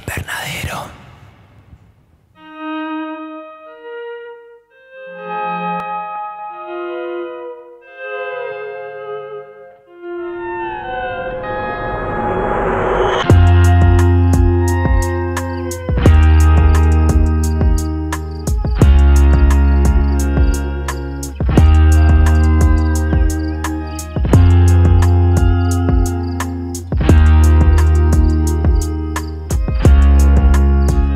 invernadero.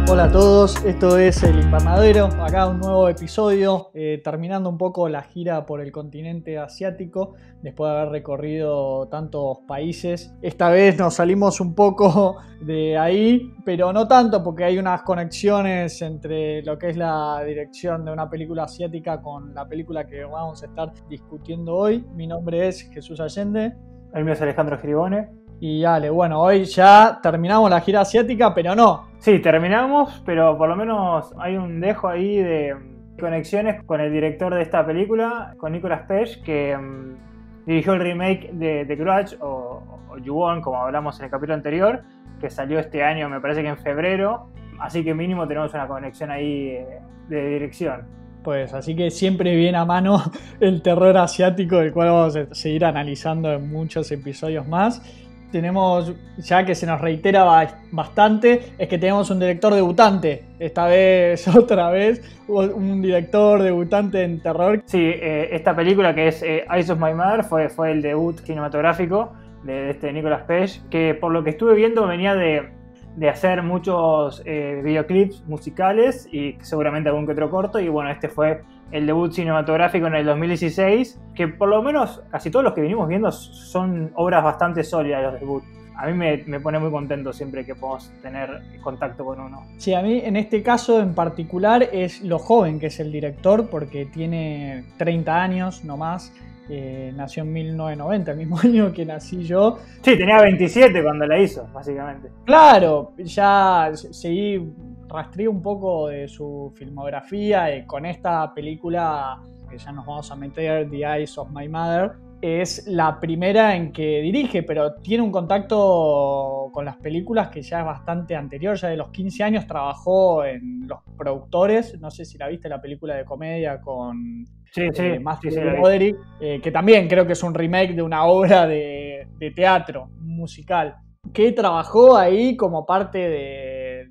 Hola a todos, esto es El Invernadero, acá un nuevo episodio, terminando un poco la gira por el continente asiático, después de haber recorrido tantos países. Esta vez nos salimos un poco de ahí, pero no tanto porque hay unas conexiones entre lo que es la dirección de una película asiática con la película que vamos a estar discutiendo hoy. Mi nombre es Jesús Allende. El mío es Alejandro Giribone. Y dale, bueno, hoy ya terminamos la gira asiática, pero no. Sí, terminamos, pero por lo menos hay un dejo ahí de conexiones con el director de esta película, con Nicolas Cage, que dirigió el remake de The Grudge o Ju-On, como hablamos en el capítulo anterior, que salió este año, me parece que en febrero, así que mínimo tenemos una conexión ahí de dirección. Pues así que siempre viene a mano el terror asiático, el cual vamos a seguir analizando en muchos episodios más. Tenemos, ya que se nos reitera bastante, es que tenemos un director debutante. Esta vez, otra vez, un director debutante en terror. Sí, esta película que es Eyes of My Mother fue el debut cinematográfico de este Nicolas Cage, que por lo que estuve viendo venía de hacer muchos videoclips musicales y seguramente algún que otro corto, y bueno, este fue el debut cinematográfico en el 2016, que por lo menos casi todos los que venimos viendo son obras bastante sólidas los debuts. A mí me pone muy contento siempre que podemos tener contacto con uno. Sí, a mí en este caso en particular es lo joven que es el director, porque tiene 30 años nomás. Nació en 1990, el mismo año que nací yo. Sí, tenía 27 cuando la hizo, básicamente. Claro, ya seguí, rastreé un poco de su filmografía y con esta película, que ya nos vamos a meter, The Eyes of My Mother, es la primera en que dirige, pero tiene un contacto con las películas que ya es bastante anterior. Ya de los 15 años trabajó en Los Productores. No sé si la viste, la película de comedia con Matthew Broderick, que también creo que es un remake de una obra de teatro musical, que trabajó ahí como parte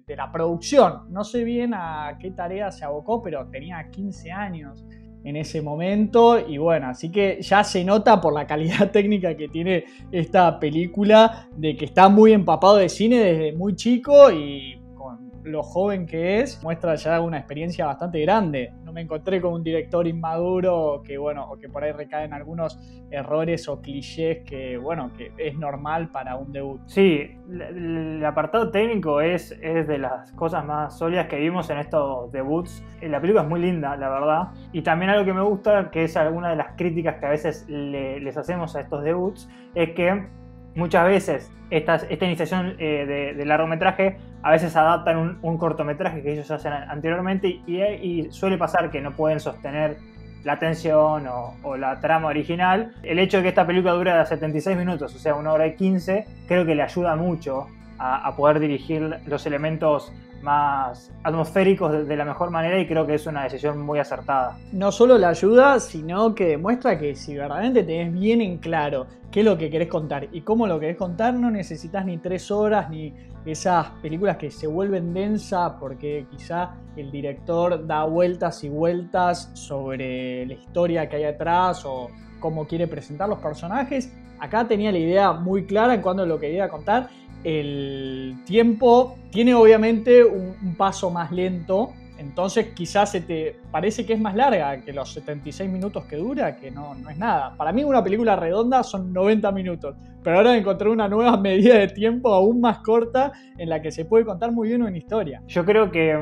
de la producción. No sé bien a qué tarea se abocó, pero tenía 15 años en ese momento, y bueno, así que ya se nota por la calidad técnica que tiene esta película, de que está muy empapado de cine desde muy chico, y con lo joven que es, muestra ya una experiencia bastante grande. No me encontré con un director inmaduro que, bueno, o que por ahí recaen algunos errores o clichés que, bueno, que es normal para un debut. Sí, el apartado técnico es de las cosas más sólidas que vimos en estos debuts. La película es muy linda, la verdad. Y también algo que me gusta, que es alguna de las críticas que a veces les hacemos a estos debuts, es que muchas veces esta iniciación de largometraje a veces adaptan un cortometraje que ellos hacen anteriormente, y suele pasar que no pueden sostener la tensión o la trama original. El hecho de que esta película dura 76 minutos, o sea, 1 hora y 15, creo que le ayuda mucho a poder dirigir los elementos más atmosféricos de la mejor manera, y creo que es una decisión muy acertada. No solo la ayuda, sino que demuestra que si verdaderamente tenés bien en claro qué es lo que querés contar y cómo lo querés contar, no necesitas ni 3 horas ni esas películas que se vuelven densas porque quizá el director da vueltas y vueltas sobre la historia que hay atrás o cómo quiere presentar los personajes. Acá tenía la idea muy clara en cuanto lo quería contar. El tiempo tiene obviamente un paso más lento, entonces quizás se te parece que es más larga que los 76 minutos que dura, que no es nada. Para mí una película redonda son 90 minutos, pero ahora encontré una nueva medida de tiempo aún más corta en la que se puede contar muy bien una historia. Yo creo que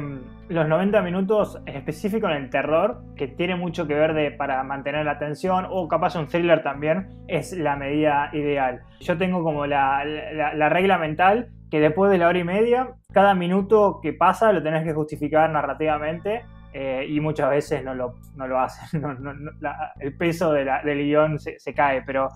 los 90 minutos, en específico en el terror, que tiene mucho que ver para mantener la atención, o capaz un thriller también, es la medida ideal. Yo tengo como la regla mental que después de la hora y media, cada minuto que pasa lo tenés que justificar narrativamente, y muchas veces no lo hacen. El peso del guión se cae, pero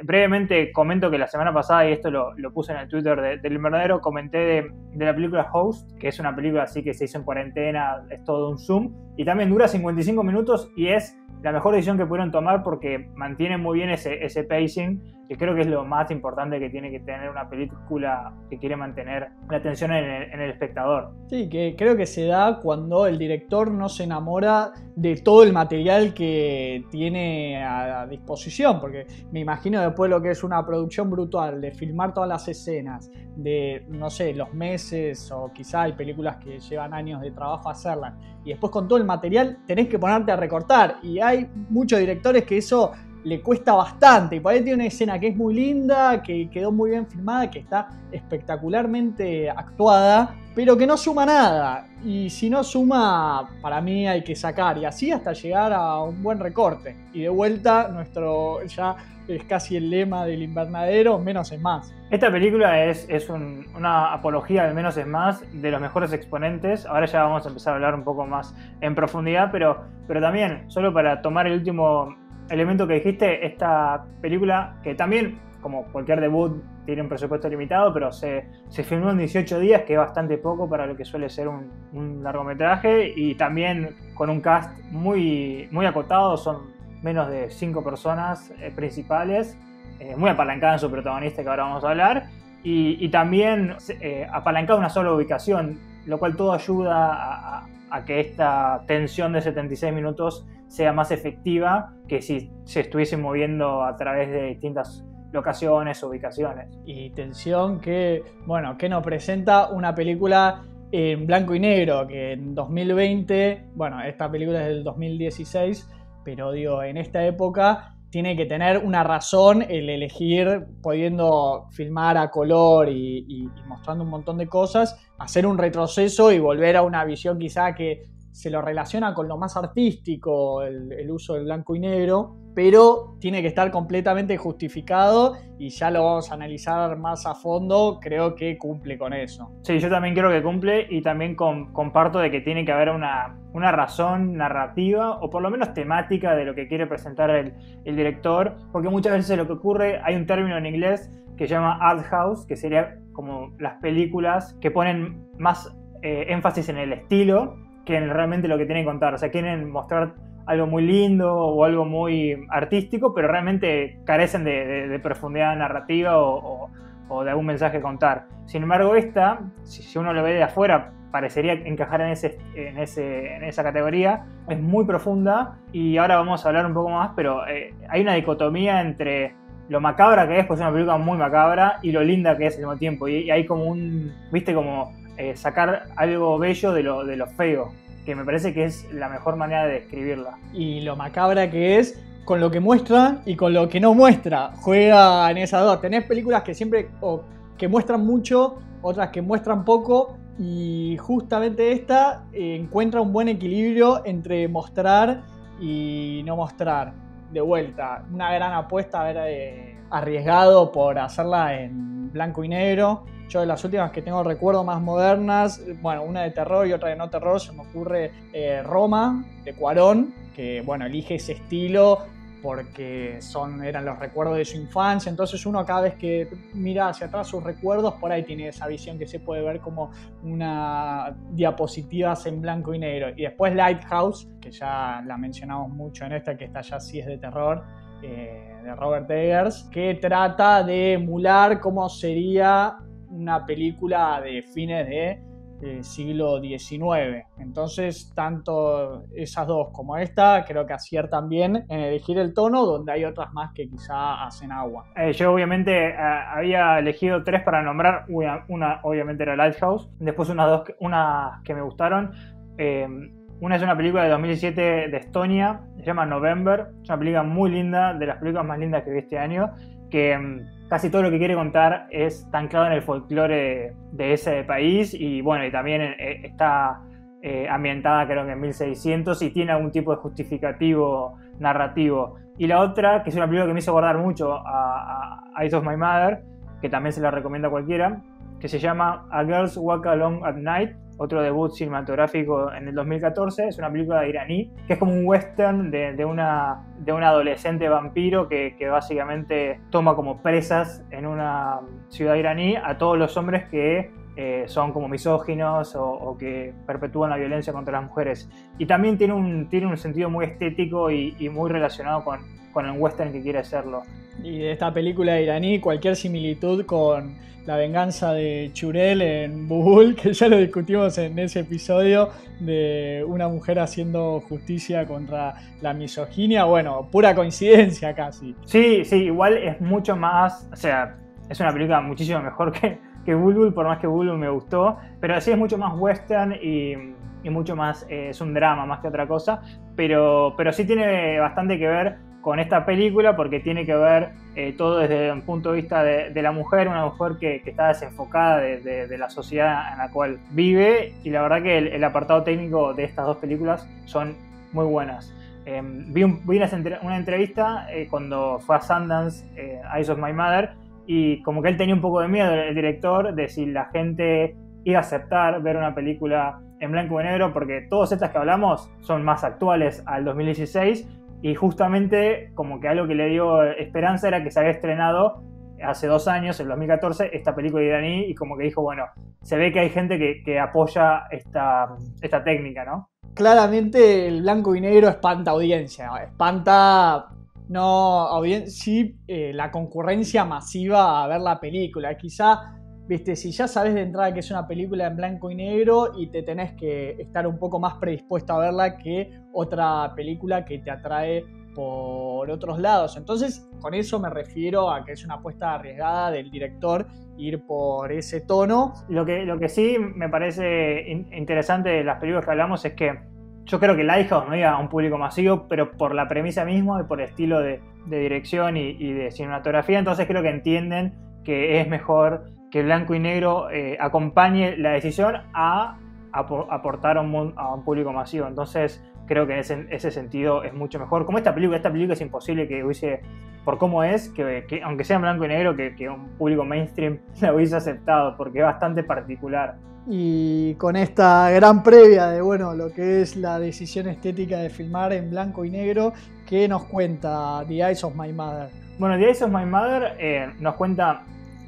brevemente comento que la semana pasada, y esto lo puse en el Twitter del Invernadero, comenté de la película Host, que es una película así que se hizo en cuarentena, es todo un Zoom, y también dura 55 minutos y es la mejor decisión que pudieron tomar porque mantiene muy bien ese pacing, que creo que es lo más importante que tiene que tener una película que quiere mantener la atención en el espectador. Sí, que creo que se da cuando el director no se enamora de todo el material que tiene a disposición, porque me imagino después lo que es una producción brutal, de filmar todas las escenas, de, no sé, los meses, o quizá hay películas que llevan años de trabajo hacerlas, y después con todo el material tenés que ponerte a recortar, y hay muchos directores que eso le cuesta bastante, y por ahí tiene una escena que es muy linda, que quedó muy bien filmada, que está espectacularmente actuada, pero que no suma nada, y si no suma, para mí hay que sacar, y así hasta llegar a un buen recorte. Y de vuelta, ya es casi el lema del Invernadero, menos es más. Esta película es una apología del menos es más, de los mejores exponentes. Ahora ya vamos a empezar a hablar un poco más en profundidad, pero también, solo para tomar el último elemento que dijiste, esta película, que también, como cualquier debut, tiene un presupuesto limitado, pero se filmó en 18 días, que es bastante poco para lo que suele ser un largometraje, y también con un cast muy, muy acotado, son menos de 5 personas principales, muy apalancada en su protagonista, que ahora vamos a hablar, y también apalancada en una sola ubicación, lo cual todo ayuda a que esta tensión de 76 minutos sea más efectiva que si se estuviese moviendo a través de distintas locaciones o ubicaciones. Y tensión que nos presenta una película en blanco y negro, que en 2020, esta película es del 2016, pero digo, en esta época tiene que tener una razón el elegir, pudiendo filmar a color y mostrando un montón de cosas, hacer un retroceso y volver a una visión quizá que se lo relaciona con lo más artístico, el uso del blanco y negro, pero tiene que estar completamente justificado y ya lo vamos a analizar más a fondo. Creo que cumple con eso. Sí, yo también creo que cumple, y también comparto de que tiene que haber una razón narrativa o por lo menos temática de lo que quiere presentar el director, porque muchas veces lo que ocurre, hay un término en inglés que se llama art house, que sería como las películas que ponen más énfasis en el estilo que en realmente lo que tienen que contar. O sea, quieren mostrar algo muy lindo o algo muy artístico, pero realmente carecen de profundidad narrativa o de algún mensaje a contar. Sin embargo, esta, si uno lo ve de afuera, parecería encajar en esa categoría. Es muy profunda, y ahora vamos a hablar un poco más, pero hay una dicotomía entre lo macabra que es, pues es una película muy macabra, y lo linda que es al mismo tiempo. Y hay como sacar algo bello de lo feo, que me parece que es la mejor manera de describirla. Y lo macabra que es con lo que muestra y con lo que no muestra. Juega en esas dos. Tenés películas que siempre que muestran mucho, otras que muestran poco, y justamente esta encuentra un buen equilibrio entre mostrar y no mostrar. De vuelta, una gran apuesta, haber arriesgado por hacerla en blanco y negro. Yo de las últimas que tengo recuerdo más modernas, una de terror y otra de no terror, se me ocurre Roma, de Cuarón, que elige ese estilo porque eran los recuerdos de su infancia. Entonces uno, cada vez que mira hacia atrás sus recuerdos, por ahí tiene esa visión que se puede ver como una diapositivas en blanco y negro. Y después Lighthouse, que ya la mencionamos mucho en esta, que esta ya sí es de terror, de Robert Eggers, que trata de emular cómo sería una película de fines del siglo XIX. Entonces, tanto esas dos como esta creo que aciertan bien en elegir el tono, donde hay otras más que quizá hacen agua. Yo obviamente había elegido 3 para nombrar. Una obviamente era Lighthouse, después unas que me gustaron. Una es una película de 2017 de Estonia, se llama November. Es una película muy linda, de las películas más lindas que vi este año, que casi todo lo que quiere contar es tan claro en el folclore de ese país, y también está ambientada creo que en 1600 y tiene algún tipo de justificativo narrativo. Y la otra, que es una película que me hizo acordar mucho a Eyes of My Mother, que también se la recomiendo a cualquiera, que se llama A Girl's Walk Alone at Night, otro debut cinematográfico en el 2014. Es una película iraní, que es como un western de una adolescente vampiro que básicamente toma como presas en una ciudad iraní a todos los hombres que son como misóginos o que perpetúan la violencia contra las mujeres. Y también tiene un sentido muy estético y muy relacionado con el western que quiere hacerlo. Y de esta película iraní, cualquier similitud con La venganza de Churel en Bughuul, que ya lo discutimos en ese episodio de una mujer haciendo justicia contra la misoginia, bueno, pura coincidencia casi. Sí, igual es mucho más, o sea, es una película muchísimo mejor que Bughuul, por más que Bughuul me gustó, pero sí es mucho más western y mucho más, es un drama más que otra cosa, pero sí tiene bastante que ver con esta película porque tiene que ver todo desde un punto de vista de la mujer, una mujer que está desenfocada de la sociedad en la cual vive, y la verdad que el apartado técnico de estas dos películas son muy buenas. Vi una entrevista cuando fue a Sundance, Eyes of My Mother, y como que él tenía un poco de miedo, el director, de si la gente iba a aceptar ver una película en blanco y negro, porque todas estas que hablamos son más actuales al 2016, y justamente como que algo que le dio esperanza era que se había estrenado hace 2 años, en 2014, esta película iraní, y como que dijo, bueno, se ve que hay gente que apoya esta técnica, ¿no? Claramente el blanco y negro espanta audiencia, espanta sí, la concurrencia masiva a ver la película. Quizá, viste, si ya sabes de entrada que es una película en blanco y negro y te tenés que estar un poco más predispuesto a verla que otra película que te atrae por otros lados. Entonces, con eso me refiero a que es una apuesta arriesgada del director ir por ese tono. Lo que sí me parece interesante de las películas que hablamos es que yo creo que Lighthouse no iba a un público masivo, pero por la premisa misma y por el estilo de dirección y de cinematografía, entonces creo que entienden que es mejor que el blanco y negro acompañe la decisión a aportar a un público masivo. Entonces creo que en ese sentido es mucho mejor. Como esta película es imposible que hubiese, por cómo es, que aunque sea en blanco y negro, que un público mainstream la hubiese aceptado, porque es bastante particular. Y con esta gran previa de lo que es la decisión estética de filmar en blanco y negro, ¿qué nos cuenta The Eyes of My Mother? Bueno, The Eyes of My Mother nos cuenta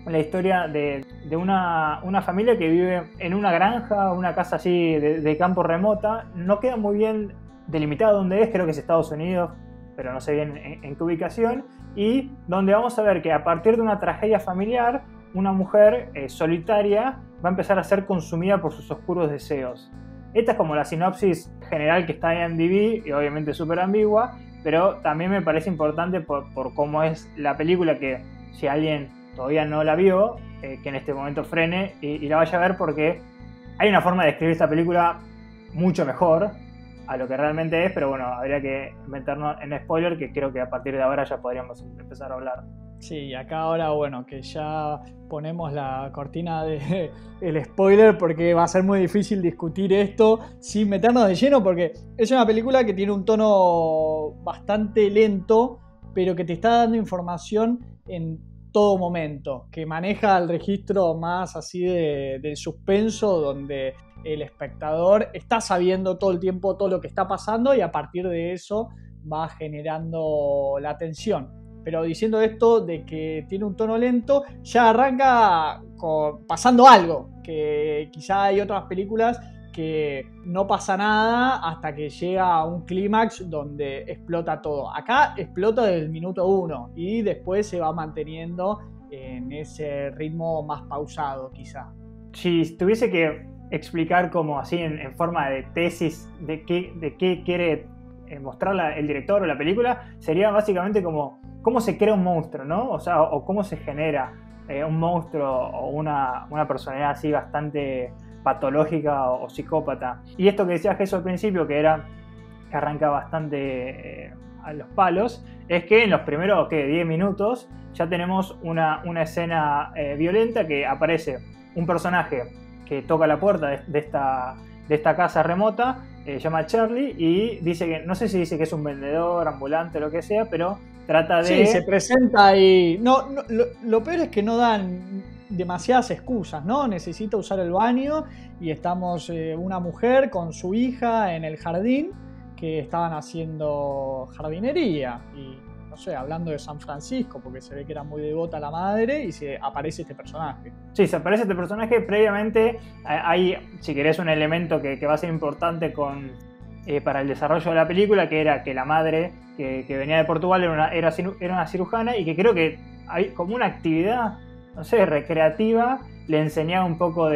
la historia de una familia que vive en una granja, una casa así de campo remota. No queda muy bien delimitado dónde es, creo que es Estados Unidos, pero no sé bien en qué ubicación, y donde vamos a ver que a partir de una tragedia familiar, una mujer solitaria va a empezar a ser consumida por sus oscuros deseos. Esta es como la sinopsis general que está en IMDb, y obviamente súper ambigua, pero también me parece importante por cómo es la película, que si alguien todavía no la vio, que en este momento frene y la vaya a ver, porque hay una forma de describir esta película mucho mejor a lo que realmente es, pero bueno, habría que meternos en spoiler, que creo que a partir de ahora ya podríamos empezar a hablar. Sí, acá ahora, que ya ponemos la cortina del spoiler, porque va a ser muy difícil discutir esto sin meternos de lleno, porque es una película que tiene un tono bastante lento, pero que te está dando información en todo momento, que maneja el registro más así del suspenso, donde el espectador está sabiendo todo el tiempo todo lo que está pasando y a partir de eso va generando la tensión. Pero diciendo esto de que tiene un tono lento, ya arranca pasando algo, que quizá hay otras películas que no pasa nada hasta que llega a un clímax donde explota todo. Acá explota desde el minuto 1 y después se va manteniendo en ese ritmo más pausado quizá. Si tuviese que explicar como así en forma de tesis de qué quiere mostrar el director o la película, sería básicamente como cómo se crea un monstruo, ¿no? O cómo se genera un monstruo o una personalidad así bastante patológica o psicópata. Y esto que decía Jesús al principio, que arranca bastante a los palos, es que en los primeros 10 minutos ya tenemos una escena violenta, que aparece un personaje que toca la puerta de esta casa remota, llama Charlie, y dice que, no sé si dice que es un vendedor, ambulante, lo que sea, pero trata de... Sí, se presenta y... lo peor es que no dan demasiadas excusas, ¿no? Necesita usar el baño y estamos una mujer con su hija en el jardín que estaban haciendo jardinería y no sé, hablando de San Francisco, porque se ve que era muy devota la madre y se aparece este personaje. Sí, se aparece este personaje. Previamente hay, si querés, un elemento que va a ser importante para el desarrollo de la película, que era que la madre que venía de Portugal era una cirujana y que creo que hay como una actividad, no sé, recreativa, le enseñaba un poco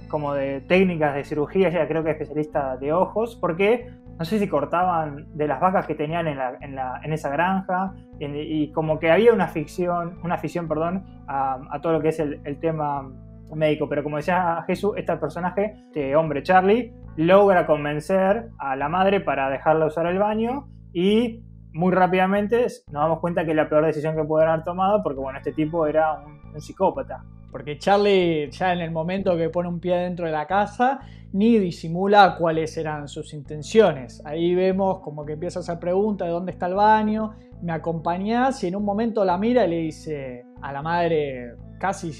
como de técnicas de cirugía. Ella creo que es especialista de ojos, porque no sé si cortaban de las vacas que tenían en esa granja, y como que había una afición a todo lo que es el tema médico. Pero como decía Jesús, este personaje, este hombre Charlie, logra convencer a la madre para dejarla usar el baño, y muy rápidamente nos damos cuenta que es la peor decisión que puede haber tomado, porque bueno, este tipo era un psicópata. Porque Charlie, ya en el momento que pone un pie dentro de la casa, ni disimula cuáles eran sus intenciones. Ahí vemos como que empieza a hacer preguntas de dónde está el baño, me acompañás, y en un momento la mira y le dice a la madre, casi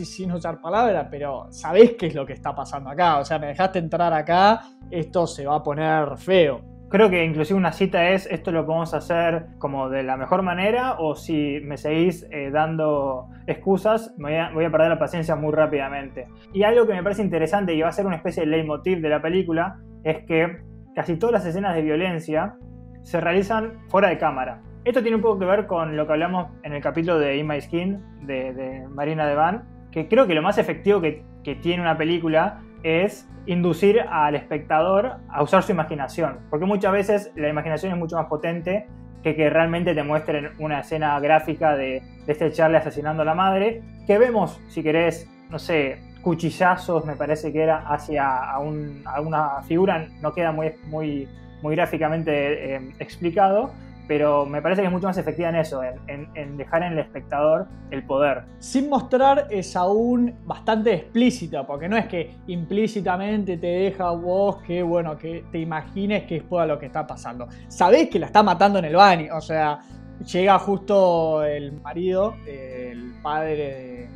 sin usar palabras, pero sabés qué es lo que está pasando acá, o sea, me dejaste entrar acá, esto se va a poner feo. Creo que inclusive una cita es: esto lo podemos hacer como de la mejor manera, o si me seguís dando excusas, voy a perder la paciencia muy rápidamente. Y algo que me parece interesante y va a ser una especie de leitmotiv de la película es que casi todas las escenas de violencia se realizan fuera de cámara. Esto tiene un poco que ver con lo que hablamos en el capítulo de In My Skin de Marina Devan, que creo que lo más efectivo que tiene una película es inducir al espectador a usar su imaginación, porque muchas veces la imaginación es mucho más potente que realmente te muestren una escena gráfica de este Charlie asesinando a la madre, que vemos, si querés, no sé, cuchillazos, me parece que era, hacia a una figura, no queda muy gráficamente explicado, pero me parece que es mucho más efectiva en eso, en dejar en el espectador el poder. Sin mostrar, es aún bastante explícita, porque no es que implícitamente te deja vos que te imagines que es todo lo que está pasando. Sabés que la está matando en el baño, o sea, llega justo el marido, el padre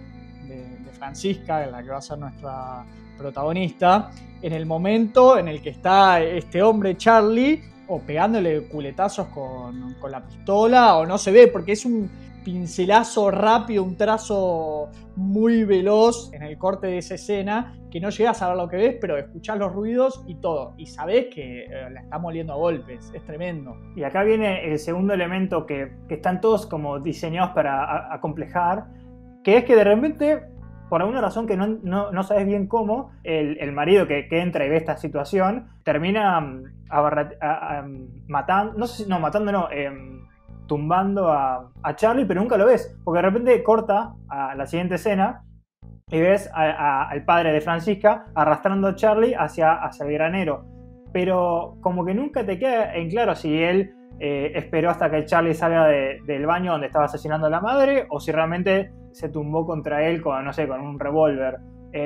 de Francisca, la que va a ser nuestra protagonista, en el momento en el que está este hombre Charlie, o pegándole culetazos con la pistola, o no se ve, porque es un pincelazo rápido, un trazo muy veloz en el corte de esa escena, que no llegas a ver lo que ves, pero escuchás los ruidos y todo, y sabés que la está moliendo a golpes, es tremendo. Y acá viene el segundo elemento que están todos como diseñados para acomplejar, que es que de repente, por alguna razón que no sabes bien cómo, el marido que entra y ve esta situación termina tumbando a Charlie, pero nunca lo ves, porque de repente corta a la siguiente escena y ves al padre de Francisca arrastrando a Charlie hacia el granero, pero como que nunca te queda en claro si él esperó hasta que Charlie salga del baño donde estaba asesinando a la madre, o si realmente se tumbó contra él con un revólver.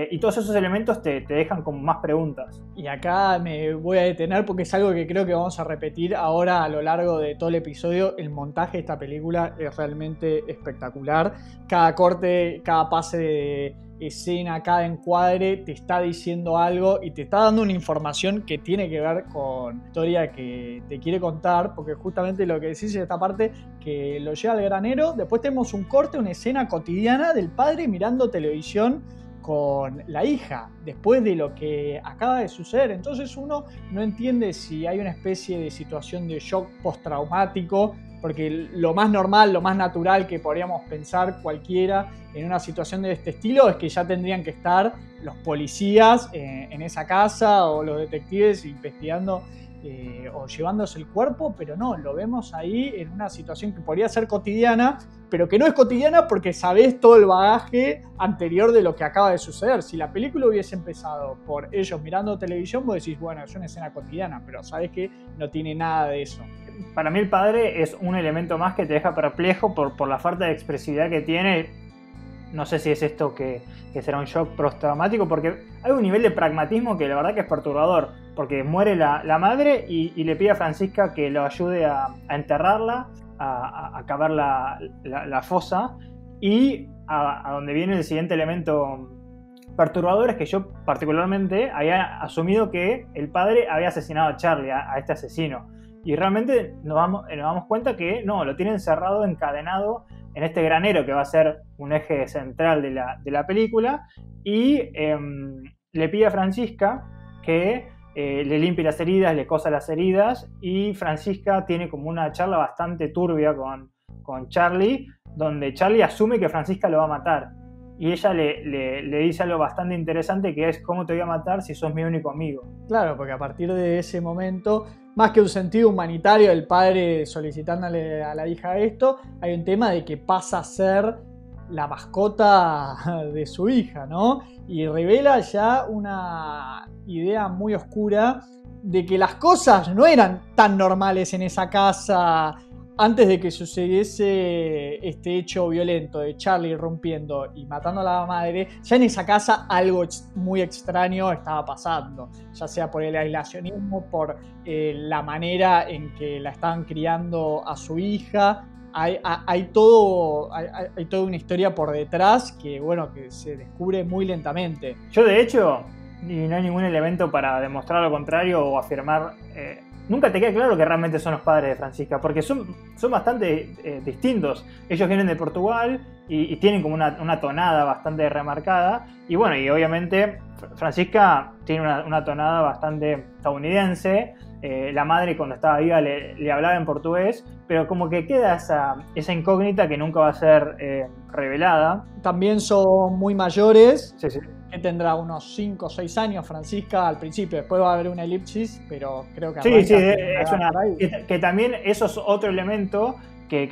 Y todos esos elementos te dejan como más preguntas. Y acá me voy a detener porque es algo que creo que vamos a repetir ahora a lo largo de todo el episodio. El montaje de esta película es realmente espectacular. Cada corte, cada pase de escena, cada encuadre te está diciendo algo y te está dando una información que tiene que ver con la historia que te quiere contar, porque justamente lo que decís en esta parte, que lo lleva al granero, después tenemos un corte, una escena cotidiana del padre mirando televisión con la hija, después de lo que acaba de suceder. Entonces uno no entiende si hay una especie de situación de shock postraumático, porque lo más normal, lo más natural que podríamos pensar cualquiera en una situación de este estilo es que ya tendrían que estar los policías en esa casa, o los detectives investigando o llevándose el cuerpo, pero no, lo vemos ahí en una situación que podría ser cotidiana, pero que no es cotidiana porque sabés todo el bagaje anterior de lo que acaba de suceder. Si la película hubiese empezado por ellos mirando televisión, vos decís, bueno, es una escena cotidiana, pero sabés que no tiene nada de eso. Para mí el padre es un elemento más que te deja perplejo por la falta de expresividad que tiene. No sé si es esto que será un shock postraumático, porque hay un nivel de pragmatismo que la verdad que es perturbador, porque muere la madre y le pide a Francisca que lo ayude a enterrarla, a cavar la fosa, y a donde viene el siguiente elemento perturbador, es que yo particularmente había asumido que el padre había asesinado a Charlie, a este asesino. Y realmente nos damos cuenta que no, lo tiene encerrado, encadenado en este granero que va a ser un eje central de la película. Y le pide a Francisca que le limpie las heridas, le cosa las heridas. Y Francisca tiene como una charla bastante turbia con Charlie, donde Charlie asume que Francisca lo va a matar. Y ella le dice algo bastante interesante, que es: ¿cómo te voy a matar si sos mi único amigo? Claro, porque a partir de ese momento, más que un sentido humanitario del padre solicitándole a la hija esto, hay un tema de que pasa a ser la mascota de su hija, ¿no? Y revela ya una idea muy oscura de que las cosas no eran tan normales en esa casa antes de que sucediese este hecho violento de Charlie irrumpiendo y matando a la madre. Ya en esa casa algo muy extraño estaba pasando, ya sea por el aislacionismo, por la manera en que la estaban criando a su hija. Hay toda una historia por detrás que, bueno, que se descubre muy lentamente. Yo, de hecho, y no hay ningún elemento para demostrar lo contrario o afirmar, nunca te queda claro que realmente son los padres de Francisca, porque son bastante distintos. Ellos vienen de Portugal y tienen como una tonada bastante remarcada. Y bueno, y obviamente Francisca tiene una tonada bastante estadounidense. La madre, cuando estaba viva, le hablaba en portugués, pero como que queda esa incógnita que nunca va a ser revelada. También son muy mayores. Sí, sí. Que tendrá unos 5 o 6 años Francisca al principio, después va a haber una elipsis, pero creo que sí, que también eso es otro elemento que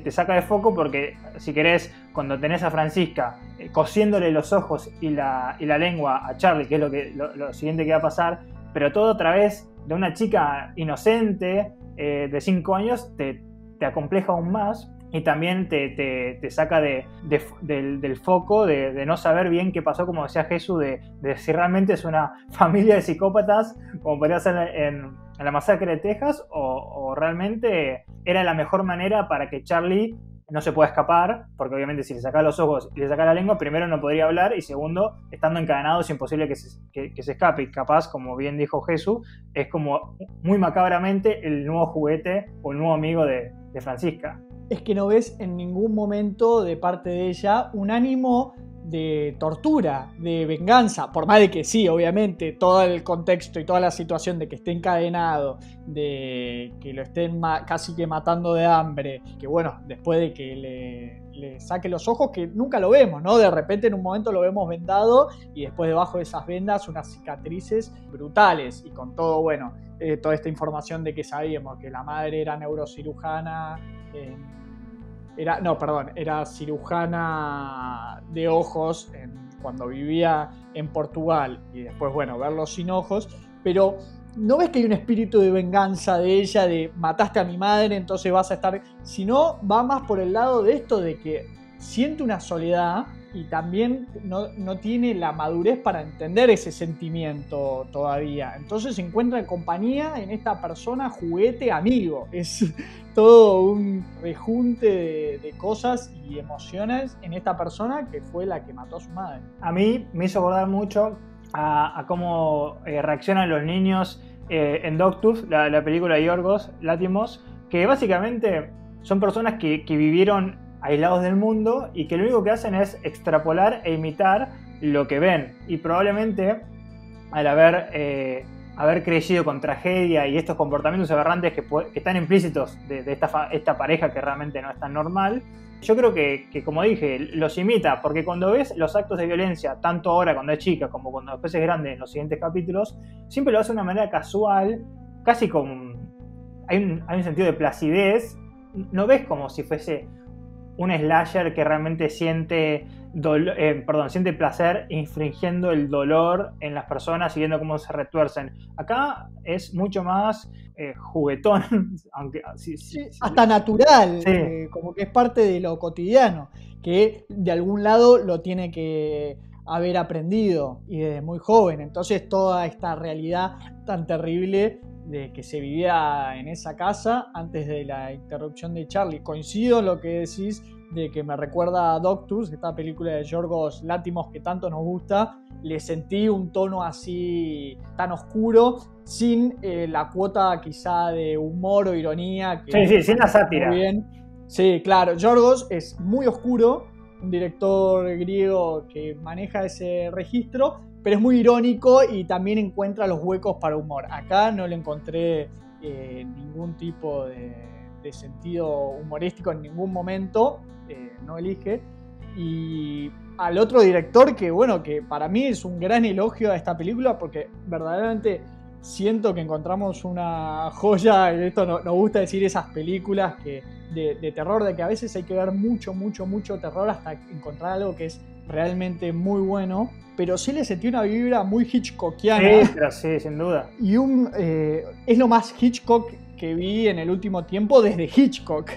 te saca de foco, porque si querés, cuando tenés a Francisca cosiéndole los ojos y la lengua a Charlie, que es lo siguiente que va a pasar, pero todo a través de una chica inocente de 5 años, te acompleja aún más. Y también te saca del foco de no saber bien qué pasó, como decía Jesús, de si realmente es una familia de psicópatas, como podría ser en la masacre de Texas, o realmente era la mejor manera para que Charlie no se pueda escapar, porque obviamente si le saca los ojos y le saca la lengua, primero no podría hablar, y segundo, estando encadenado es imposible que se escape. Y capaz, como bien dijo Jesús, es como muy macabramente el nuevo juguete o el nuevo amigo de Francisca. Es que no ves en ningún momento de parte de ella un ánimo de tortura, de venganza, por más de que sí, obviamente, todo el contexto y toda la situación de que esté encadenado, de que lo estén casi que matando de hambre, que bueno, después de que le saque los ojos, que nunca lo vemos, ¿no? De repente en un momento lo vemos vendado y después debajo de esas vendas unas cicatrices brutales, y con todo, bueno, toda esta información de que sabíamos que la madre era neurocirujana, era cirujana de ojos cuando vivía en Portugal, y después, bueno, verlo sin ojos, pero no ves que hay un espíritu de venganza de ella, de mataste a mi madre, entonces vas a estar, sino va más por el lado de esto de que siente una soledad y también no tiene la madurez para entender ese sentimiento todavía. Entonces se encuentra en compañía en esta persona juguete amigo. Es todo un rejunte de cosas y emociones en esta persona que fue la que mató a su madre. A mí me hizo acordar mucho a cómo reaccionan los niños en Dogtooth, la película de Yorgos Lanthimos, que básicamente son personas que vivieron aislados del mundo y que lo único que hacen es extrapolar e imitar lo que ven, y probablemente al haber crecido con tragedia y estos comportamientos aberrantes que están implícitos de esta pareja, que realmente no es tan normal, yo creo que, como dije, los imita, porque cuando ves los actos de violencia, tanto ahora cuando es chica como cuando después es grande en los siguientes capítulos, siempre lo hace de una manera casual, casi con... hay un sentido de placidez. No ves como si fuese un slasher que realmente siente placer infringiendo el dolor en las personas y viendo cómo se retuercen. Acá es mucho más juguetón, aunque sí, hasta natural, sí. Como que es parte de lo cotidiano, que de algún lado lo tiene que haber aprendido y desde muy joven. Entonces toda esta realidad tan terrible de que se vivía en esa casa antes de la interrupción de Charlie. Coincido en lo que decís de que me recuerda a Doctus, esta película de Yorgos Lanthimos que tanto nos gusta. Le sentí un tono así tan oscuro, sin la cuota quizá de humor o ironía. Que Sí, sin la sátira. Muy bien. Sí, claro, Yorgos es muy oscuro, un director griego que maneja ese registro, pero es muy irónico y también encuentra los huecos para humor. Acá no le encontré ningún tipo de sentido humorístico en ningún momento, no elige. Y al otro director que, bueno, que para mí es un gran elogio a esta película porque verdaderamente siento que encontramos una joya. Esto nos gusta decir esas películas de terror, de que a veces hay que ver mucho terror hasta encontrar algo que es realmente muy bueno, pero sí le sentí una vibra muy hitchcockiana. Sí, pero sí, sin duda. Y es lo más Hitchcock que vi en el último tiempo desde Hitchcock,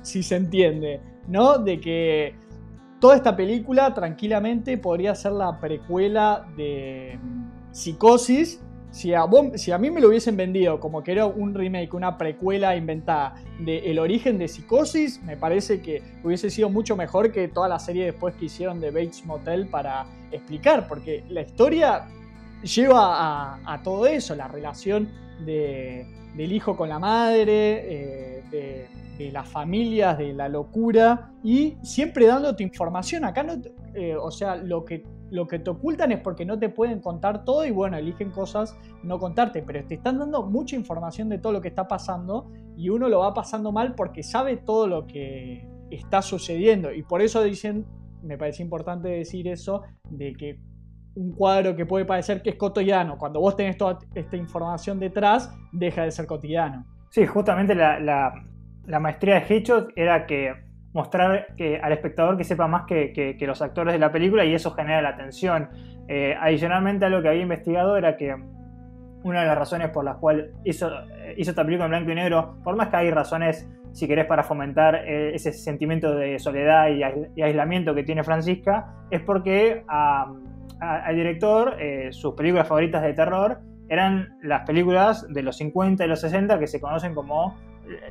si se entiende, ¿no? De que toda esta película tranquilamente podría ser la precuela de Psicosis. Si a mí me lo hubiesen vendido como que era un remake, una precuela inventada de El origen de Psicosis, me parece que hubiese sido mucho mejor que toda la serie después que hicieron de Bates Motel para explicar, porque la historia lleva a todo eso, la relación del hijo con la madre, de las familias, de la locura, y siempre dándote información. Acá no, o sea, lo que te ocultan es porque no te pueden contar todo y bueno, eligen cosas no contarte, pero te están dando mucha información de todo lo que está pasando y uno lo va pasando mal porque sabe todo lo que está sucediendo. Y por eso dicen, me parece importante decir eso, de que un cuadro que puede parecer que es cotidiano, cuando vos tenés toda esta información detrás, deja de ser cotidiano. Sí, justamente la maestría de Hitchcock era que mostrar al espectador que sepa más que los actores de la película, y eso genera la tensión. Adicionalmente, algo que había investigado era que una de las razones por las cuales hizo esta película en blanco y negro, por más que hay razones, si querés, para fomentar ese sentimiento de soledad y aislamiento que tiene Francisca, es porque al director sus películas favoritas de terror eran las películas de los 50 y los 60 que se conocen como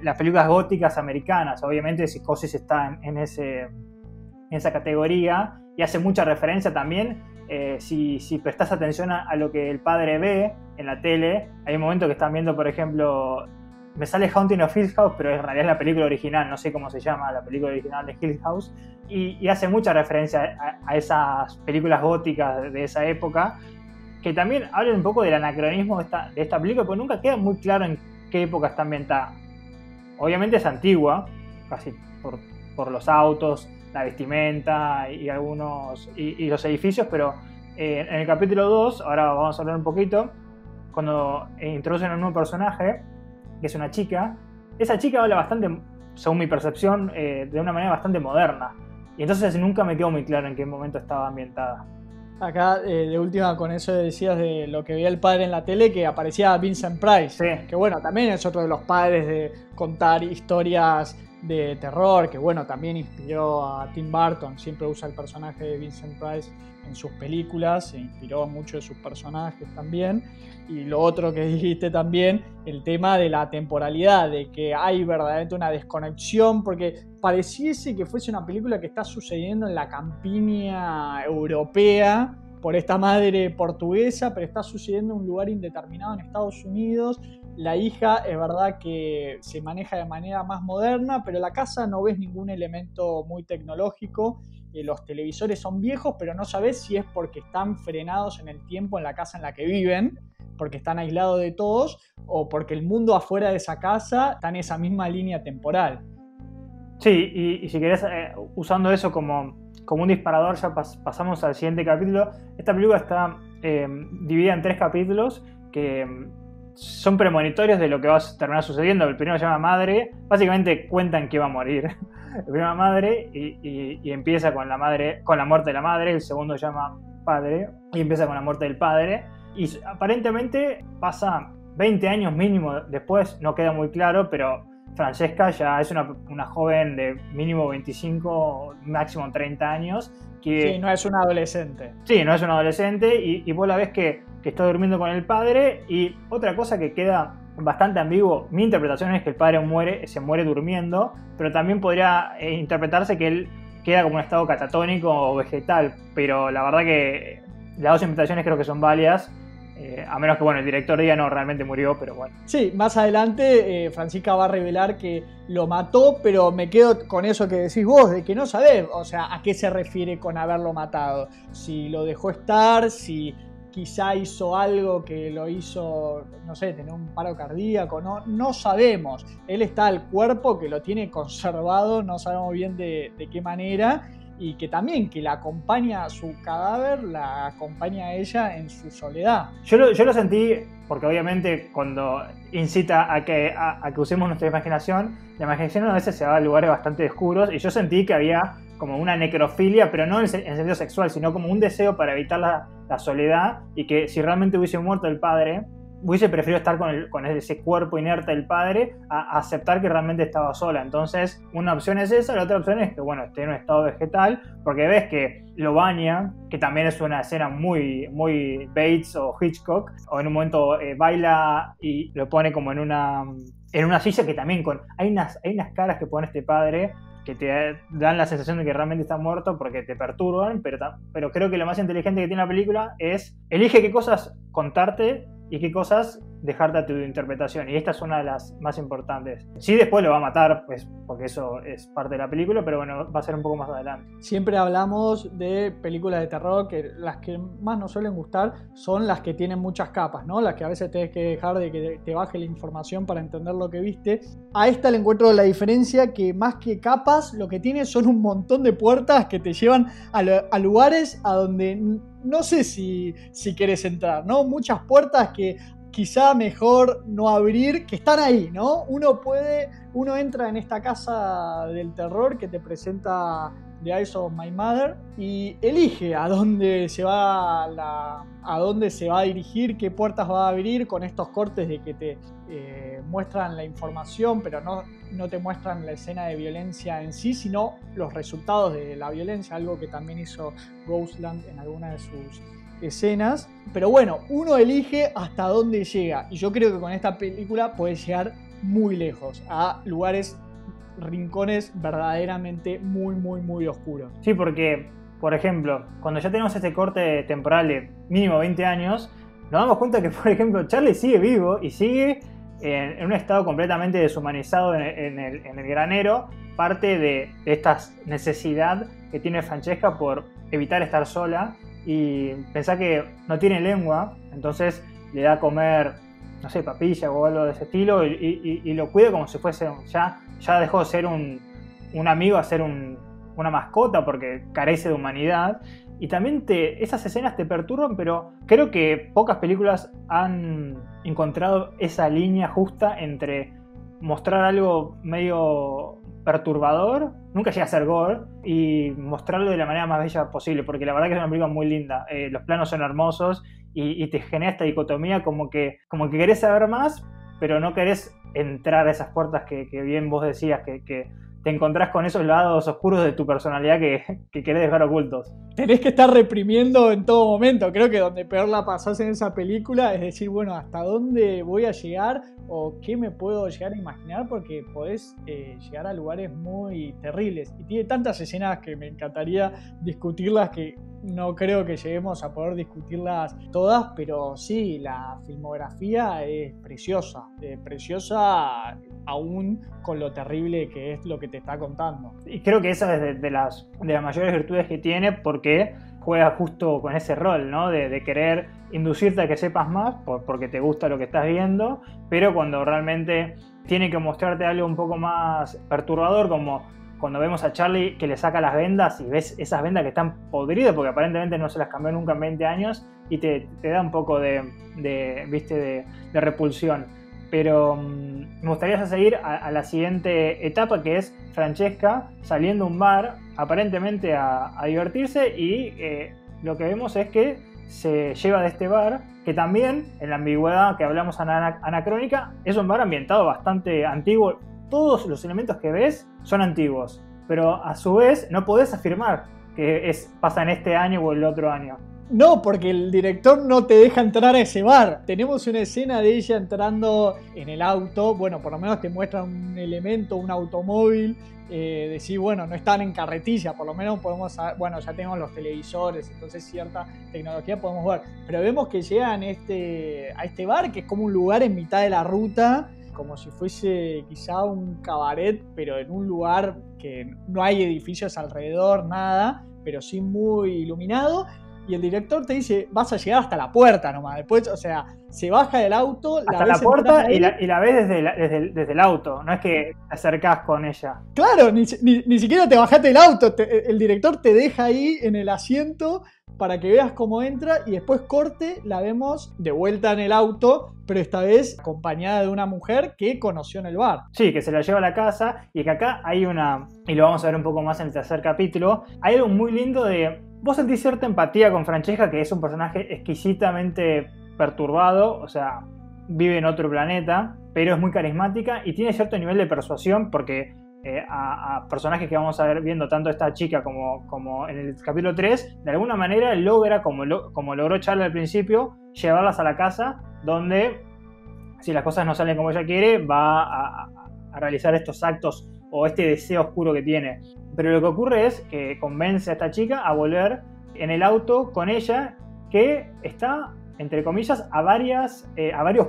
las películas góticas americanas. Obviamente Psicosis está en esa categoría y hace mucha referencia también. Si prestas atención a lo que el padre ve en la tele, hay un momento que están viendo, por ejemplo, me sale Haunting of Hill House, pero en realidad es la película original, no sé cómo se llama, la película original de Hill House, y hace mucha referencia a esas películas góticas de esa época, que también hablan un poco del anacronismo de esta película, porque nunca queda muy claro en qué época está ambientada. Obviamente es antigua, casi por los autos, la vestimenta y los edificios, pero en el capítulo 2, ahora vamos a hablar un poquito, cuando introducen a un nuevo personaje, que es una chica, esa chica habla bastante, según mi percepción, de una manera bastante moderna, y entonces nunca me quedó muy claro en qué momento estaba ambientada. Acá, de última, con eso decías de lo que veía el padre en la tele, que aparecía Vincent Price. Sí. Que bueno, también es otro de los padres de contar historias de terror, que bueno, también inspiró a Tim Burton. Siempre usa el personaje de Vincent Price en sus películas, se inspiró mucho de sus personajes también. Y lo otro que dijiste también, el tema de la temporalidad, de que hay verdaderamente una desconexión, porque pareciese que fuese una película que está sucediendo en la campiña europea por esta madre portuguesa, pero está sucediendo en un lugar indeterminado en Estados Unidos. La hija es verdad que se maneja de manera más moderna, pero en la casa no ves ningún elemento muy tecnológico. Los televisores son viejos, pero no sabes si es porque están frenados en el tiempo en la casa en la que viven, porque están aislados de todos, o porque el mundo afuera de esa casa está en esa misma línea temporal. Sí, y si querés, usando eso como un disparador, ya pasamos al siguiente capítulo. Esta película está dividida en 3 capítulos que son premonitorios de lo que va a terminar sucediendo. El primero se llama Madre, básicamente cuentan que va a morir el primero Madre y empieza con la muerte de la madre. El segundo se llama Padre y empieza con la muerte del padre, y aparentemente pasa 20 años mínimo después, no queda muy claro, pero Francesca ya es una joven de mínimo 25, máximo 30 años. Sí, no es una adolescente. Sí, no es una adolescente, y vos la ves que está durmiendo con el padre. Y otra cosa que queda bastante ambiguo. Mi interpretación es que el padre se muere durmiendo, pero también podría interpretarse que él queda como en estado catatónico o vegetal, pero la verdad que las dos interpretaciones creo que son válidas. A menos que, bueno, el director diga no, realmente murió, pero bueno. Sí, más adelante Francisca va a revelar que lo mató, pero me quedo con eso que decís vos, de que no sabés, o sea, a qué se refiere con haberlo matado. Si lo dejó estar, si quizá hizo algo que lo hizo, no sé, tener un paro cardíaco, no sabemos. Él está al cuerpo que lo tiene conservado, no sabemos bien de qué manera. Y que también que la acompaña a su cadáver, la acompaña a ella en su soledad. Yo lo sentí porque obviamente cuando incita a que usemos nuestra imaginación, la imaginación a veces se va a lugares bastante oscuros y yo sentí que había como una necrofilia, pero no en sentido sexual, sino como un deseo para evitar la soledad y que si realmente hubiese muerto el padre, hubiese preferido estar con ese cuerpo inerte del padre a aceptar que realmente estaba sola. Entonces, una opción es esa, la otra opción es que, bueno, esté en un estado vegetal, porque ves que lo baña, que también es una escena muy, muy Bates o Hitchcock, o en un momento baila y lo pone como en una silla que también hay unas caras que pone este padre que te dan la sensación de que realmente está muerto porque te perturban, pero creo que lo más inteligente que tiene la película es elige qué cosas contarte y qué cosas dejarte a tu interpretación, y esta es una de las más importantes. Sí, después lo va a matar, pues, porque eso es parte de la película, pero bueno, va a ser un poco más adelante. Siempre hablamos de películas de terror que las que más nos suelen gustar son las que tienen muchas capas, ¿no? Las que a veces tenés que dejar de que te baje la información para entender lo que viste. A esta le encuentro la diferencia que más que capas, lo que tiene son un montón de puertas que te llevan a lugares a donde no sé si querés entrar, ¿no? Muchas puertas que quizá mejor no abrir, que están ahí, ¿no? Uno entra en esta casa del terror que te presenta The Eyes of My Mother y elige a dónde se va a dirigir, qué puertas va a abrir, con estos cortes de que te muestran la información, pero no te muestran la escena de violencia en sí, sino los resultados de la violencia, algo que también hizo Ghostland en alguna de sus escenas. Pero bueno, uno elige hasta dónde llega, y yo creo que con esta película puedes llegar muy lejos, a lugares, rincones verdaderamente muy, muy, muy oscuros. Sí, porque, por ejemplo, cuando ya tenemos este corte temporal de mínimo 20 años, nos damos cuenta que, por ejemplo, Charlie sigue vivo y sigue en un estado completamente deshumanizado en el granero, parte de esta necesidad que tiene Francesca por evitar estar sola. Y pensá que no tiene lengua, entonces le da a comer, no sé, papilla o algo de ese estilo y lo cuida como si fuese, ya dejó de ser un amigo a ser una mascota porque carece de humanidad. Y también esas escenas te perturban, pero creo que pocas películas han encontrado esa línea justa entre mostrar algo medio perturbador, nunca llega a ser gore, y mostrarlo de la manera más bella posible, porque la verdad que es una película muy linda. Los planos son hermosos y te genera esta dicotomía como que querés saber más, pero no querés entrar a esas puertas que bien vos decías, que te encontrás con esos lados oscuros de tu personalidad que querés dejar ocultos. Tenés que estar reprimiendo en todo momento. Creo que donde peor la pasás en esa película es decir, bueno, ¿hasta dónde voy a llegar? ¿O qué me puedo llegar a imaginar? Porque podés llegar a lugares muy terribles. Y tiene tantas escenas que me encantaría discutirlas, que no creo que lleguemos a poder discutirlas todas, pero sí, la filmografía es preciosa. Preciosa aún con lo terrible que es lo que te está contando. Y creo que esa es de las mayores virtudes que tiene, porque juega justo con ese rol, ¿no? De querer inducirte a que sepas más porque te gusta lo que estás viendo, pero cuando realmente tiene que mostrarte algo un poco más perturbador, como cuando vemos a Charlie que le saca las vendas y ves esas vendas que están podridas porque aparentemente no se las cambió nunca en 20 años y te da un poco de repulsión. Pero me gustaría seguir a la siguiente etapa, que es Francesca saliendo a un bar aparentemente a divertirse, y lo que vemos es que se lleva de este bar, que también en la ambigüedad que hablamos anacrónica, es un bar ambientado bastante antiguo. Todos los elementos que ves son antiguos, pero a su vez no podés afirmar que pasa en este año o el otro año. No, porque el director no te deja entrar a ese bar. Tenemos una escena de ella entrando en el auto. Bueno, por lo menos te muestra un elemento, un automóvil. Decir, bueno, no están en carretilla. Por lo menos podemos saber, bueno, ya tenemos los televisores, entonces cierta tecnología podemos ver. Pero vemos que llegan a este bar, que es como un lugar en mitad de la ruta, como si fuese quizá un cabaret, pero en un lugar que no hay edificios alrededor, nada, pero sí muy iluminado. Y el director te dice, vas a llegar hasta la puerta nomás. Después, o sea, se baja del auto, hasta la puerta y la ves desde el auto. No es que te acercás con ella. Claro, ni siquiera te bajaste del auto. El director te deja ahí en el asiento para que veas cómo entra y después corte, la vemos de vuelta en el auto, pero esta vez acompañada de una mujer que conoció en el bar. Sí, que se la lleva a la casa y que acá hay una, y lo vamos a ver un poco más en el tercer capítulo, hay algo muy lindo de... Vos sentís cierta empatía con Francesca, que es un personaje exquisitamente perturbado, o sea, vive en otro planeta, pero es muy carismática y tiene cierto nivel de persuasión porque a personajes que vamos a ver viendo, tanto esta chica como en el capítulo 3, de alguna manera logra, como logró Charlie al principio, llevarlas a la casa donde, si las cosas no salen como ella quiere, va a realizar estos actos o este deseo oscuro que tiene. Pero lo que ocurre es que convence a esta chica a volver en el auto con ella, que está, entre comillas, a varios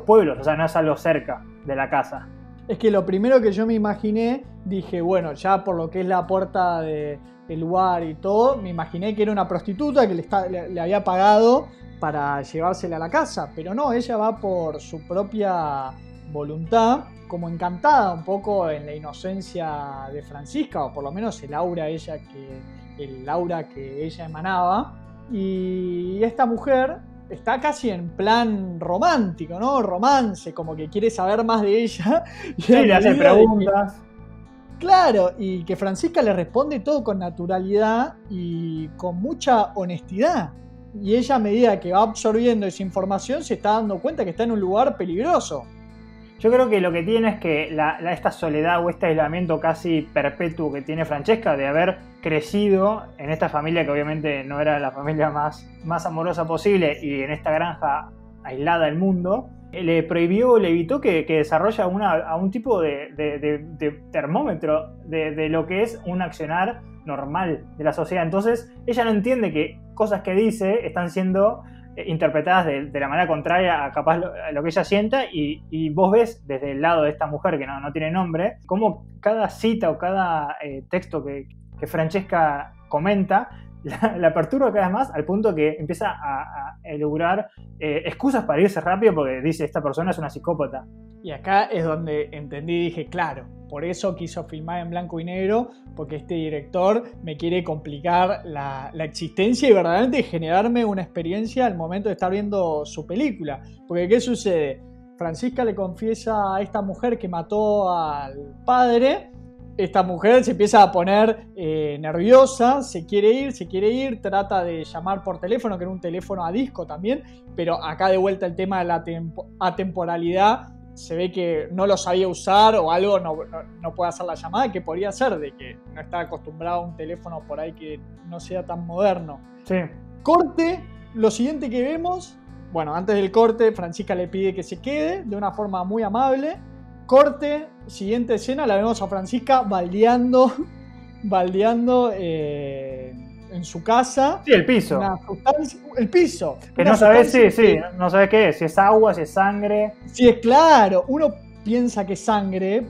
pueblos, o sea, no es algo cerca de la casa. Es que lo primero que yo me imaginé, dije, bueno, ya por lo que es la puerta del lugar y todo, me imaginé que era una prostituta que le había pagado para llevársela a la casa, pero no, ella va por su propia voluntad, como encantada un poco en la inocencia de Francisca, o por lo menos el aura que ella emanaba. Y esta mujer está casi en plan romántico, ¿no? Romance, como que quiere saber más de ella. Sí, le hace preguntas. Claro, y que Francisca le responde todo con naturalidad y con mucha honestidad. Y ella, a medida que va absorbiendo esa información, se está dando cuenta que está en un lugar peligroso. Yo creo que lo que tiene es que esta soledad o este aislamiento casi perpetuo que tiene Francesca de haber crecido en esta familia que obviamente no era la familia más amorosa posible y en esta granja aislada del mundo, le evitó que desarrolle a un tipo de termómetro de lo que es un accionar normal de la sociedad. Entonces ella no entiende que cosas que dice están siendo interpretadas de la manera contraria a capaz lo que ella sienta, y vos ves desde el lado de esta mujer que no tiene nombre, como cada cita o cada texto que Francesca comenta la perturba cada vez más, al punto que empieza a elaborar excusas para irse rápido porque dice, esta persona es una psicópata. Y acá es donde entendí y dije, claro, por eso quiso filmar en blanco y negro, porque este director me quiere complicar la existencia y verdaderamente generarme una experiencia al momento de estar viendo su película. Porque ¿qué sucede? Francisca le confiesa a esta mujer que mató al padre. Esta mujer se empieza a poner nerviosa, se quiere ir, trata de llamar por teléfono, que era un teléfono a disco también, pero acá de vuelta el tema de la atemporalidad, se ve que no lo sabía usar o algo, no puede hacer la llamada, que podría ser de que no está acostumbrado a un teléfono por ahí que no sea tan moderno. Sí. Corte, lo siguiente que vemos, bueno, antes del corte, Francisca le pide que se quede de una forma muy amable. Corte, siguiente escena, la vemos a Francisca baldeando en su casa. Sí, el piso. El piso. Que no sabes, no sabes qué es, si es agua, si es sangre. Sí, es claro, uno piensa que es sangre,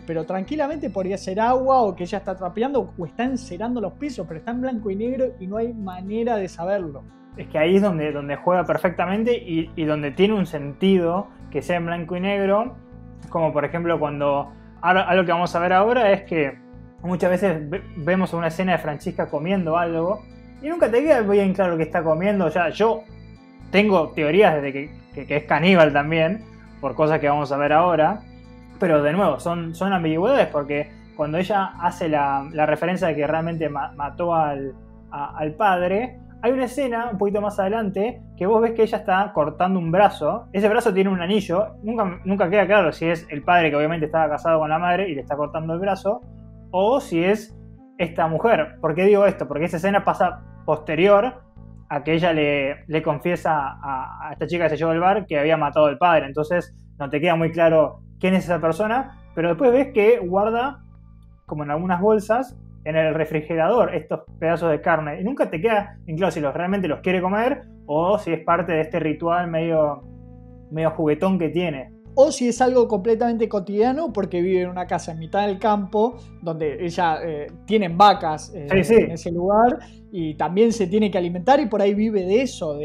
pero tranquilamente podría ser agua, o que ella está trapeando o está encerando los pisos, pero está en blanco y negro y no hay manera de saberlo. Es que ahí es donde juega perfectamente y donde tiene un sentido que sea en blanco y negro. Como por ejemplo algo que vamos a ver ahora es que muchas veces vemos una escena de Francisca comiendo algo y nunca te queda bien claro que está comiendo. Ya yo tengo teorías desde que es caníbal también, por cosas que vamos a ver ahora, pero de nuevo son ambigüedades, porque cuando ella hace la referencia de que realmente mató al padre, hay una escena un poquito más adelante que vos ves que ella está cortando un brazo. Ese brazo tiene un anillo. Nunca queda claro si es el padre que obviamente estaba casado con la madre y le está cortando el brazo, o si es esta mujer. ¿Por qué digo esto? Porque esa escena pasa posterior a que ella le confiesa a esta chica que se llevó al bar que había matado al padre. Entonces no te queda muy claro quién es esa persona, pero después ves que guarda, como en algunas bolsas, en el refrigerador estos pedazos de carne. Y nunca te queda en claro si realmente los quiere comer o si es parte de este ritual medio juguetón que tiene. O si es algo completamente cotidiano porque vive en una casa en mitad del campo donde ella tienen vacas Sí. en ese lugar y también se tiene que alimentar y por ahí vive de eso.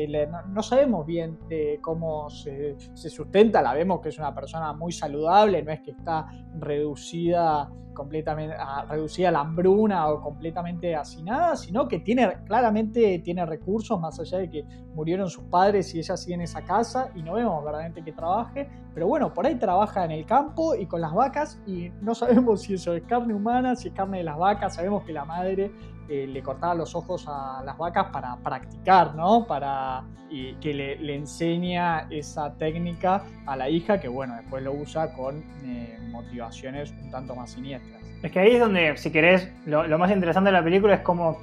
No sabemos bien de cómo se sustenta, la vemos que es una persona muy saludable, no es que está reducida a la hambruna o completamente hacinada, sino que claramente tiene recursos, más allá de que murieron sus padres y ella sigue en esa casa y no vemos verdaderamente que trabaje, pero bueno, por ahí trabaja en el campo y con las vacas y no sabemos si eso es carne humana, si es carne de las vacas. Sabemos que la madre le cortaba los ojos a las vacas para practicar, ¿no? Y que le enseña esa técnica a la hija, que bueno, después lo usa con motivaciones un tanto más siniestras. Es que ahí es donde, si querés, lo más interesante de la película es como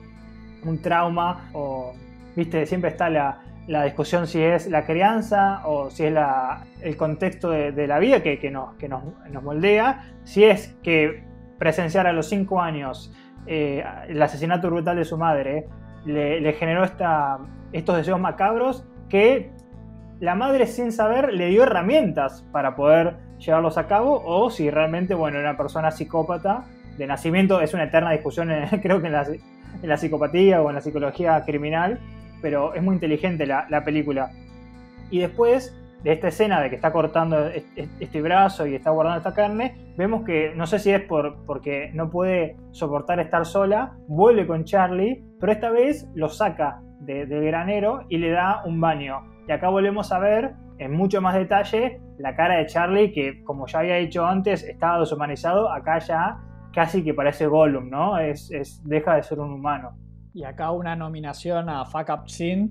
un trauma o, viste, siempre está la discusión si es la crianza o si es el contexto de la vida que nos moldea, si es que presenciar a los 5 años el asesinato brutal de su madre le generó estos deseos macabros que la madre, sin saber, le dio herramientas para poder llevarlos a cabo, o si realmente, bueno, era una persona psicópata de nacimiento. Es una eterna discusión, creo que en la psicopatía o en la psicología criminal, pero es muy inteligente la película. Y después de esta escena de que está cortando este brazo y está guardando esta carne, vemos que, no sé si es porque no puede soportar estar sola, vuelve con Charlie, pero esta vez lo saca del granero y le da un baño. Y acá volvemos a ver en mucho más detalle la cara de Charlie, que como ya había dicho antes, estaba deshumanizado. Acá ya casi que parece Gollum, ¿no? Deja de ser un humano. Y acá una nominación a Fuck Up Scene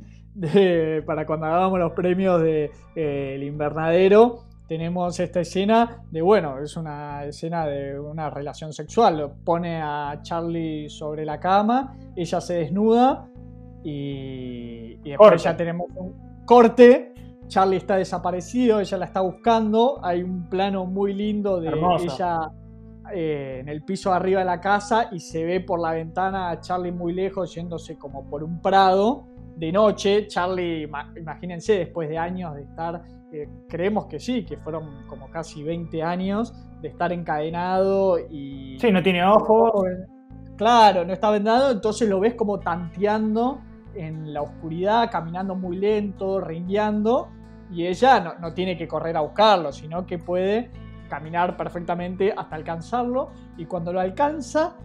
para cuando hagamos los premios de El Invernadero. Tenemos esta escena es una escena de una relación sexual. Lo pone a Charlie sobre la cama, ella se desnuda y después ya tenemos un corte. Charlie está desaparecido, ella la está buscando. Hay un plano muy lindo de hermoso. Ella en el piso arriba de la casa y se ve por la ventana a Charlie muy lejos yéndose como por un prado de noche. Charlie, imagínense, después de años de estar, creemos que sí, que fueron como casi 20 años de estar encadenado y... Sí, no tiene ojos. Claro, no está vendado, entonces lo ves como tanteando en la oscuridad, caminando muy lento, ringueando, y ella no tiene que correr a buscarlo, sino que puede caminar perfectamente hasta alcanzarlo, y cuando lo alcanza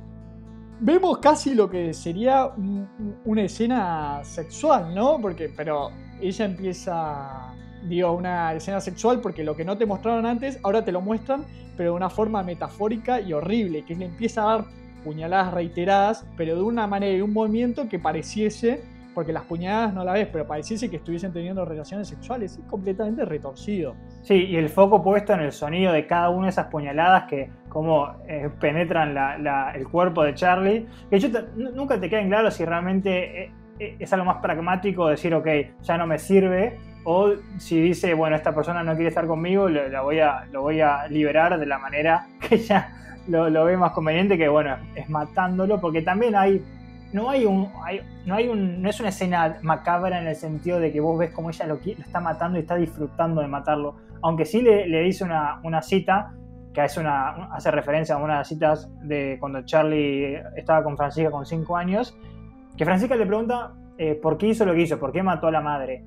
vemos casi lo que sería una escena sexual, ¿no? Pero ella empieza, una escena sexual porque lo que no te mostraron antes, ahora te lo muestran, pero de una forma metafórica y horrible, que le empieza a dar puñaladas reiteradas, pero de una manera y un movimiento que pareciese, porque las puñaladas no la ves, pero pareciese que estuviesen teniendo relaciones sexuales. Es completamente retorcido. Sí, y el foco puesto en el sonido de cada una de esas puñaladas que como penetran el cuerpo de Charlie. Que nunca te queda en claro si realmente es algo más pragmático decir, ok, ya no me sirve, o si dice, bueno, esta persona no quiere estar conmigo, lo voy a liberar de la manera que ella lo ve más conveniente, que bueno, es matándolo, porque también no es una escena macabra en el sentido de que vos ves cómo ella lo está matando y está disfrutando de matarlo, aunque sí le dice una cita que hace referencia a una de las citas de cuando Charlie estaba con Francisca con 5 años, que Francisca le pregunta por qué hizo lo que hizo, por qué mató a la madre,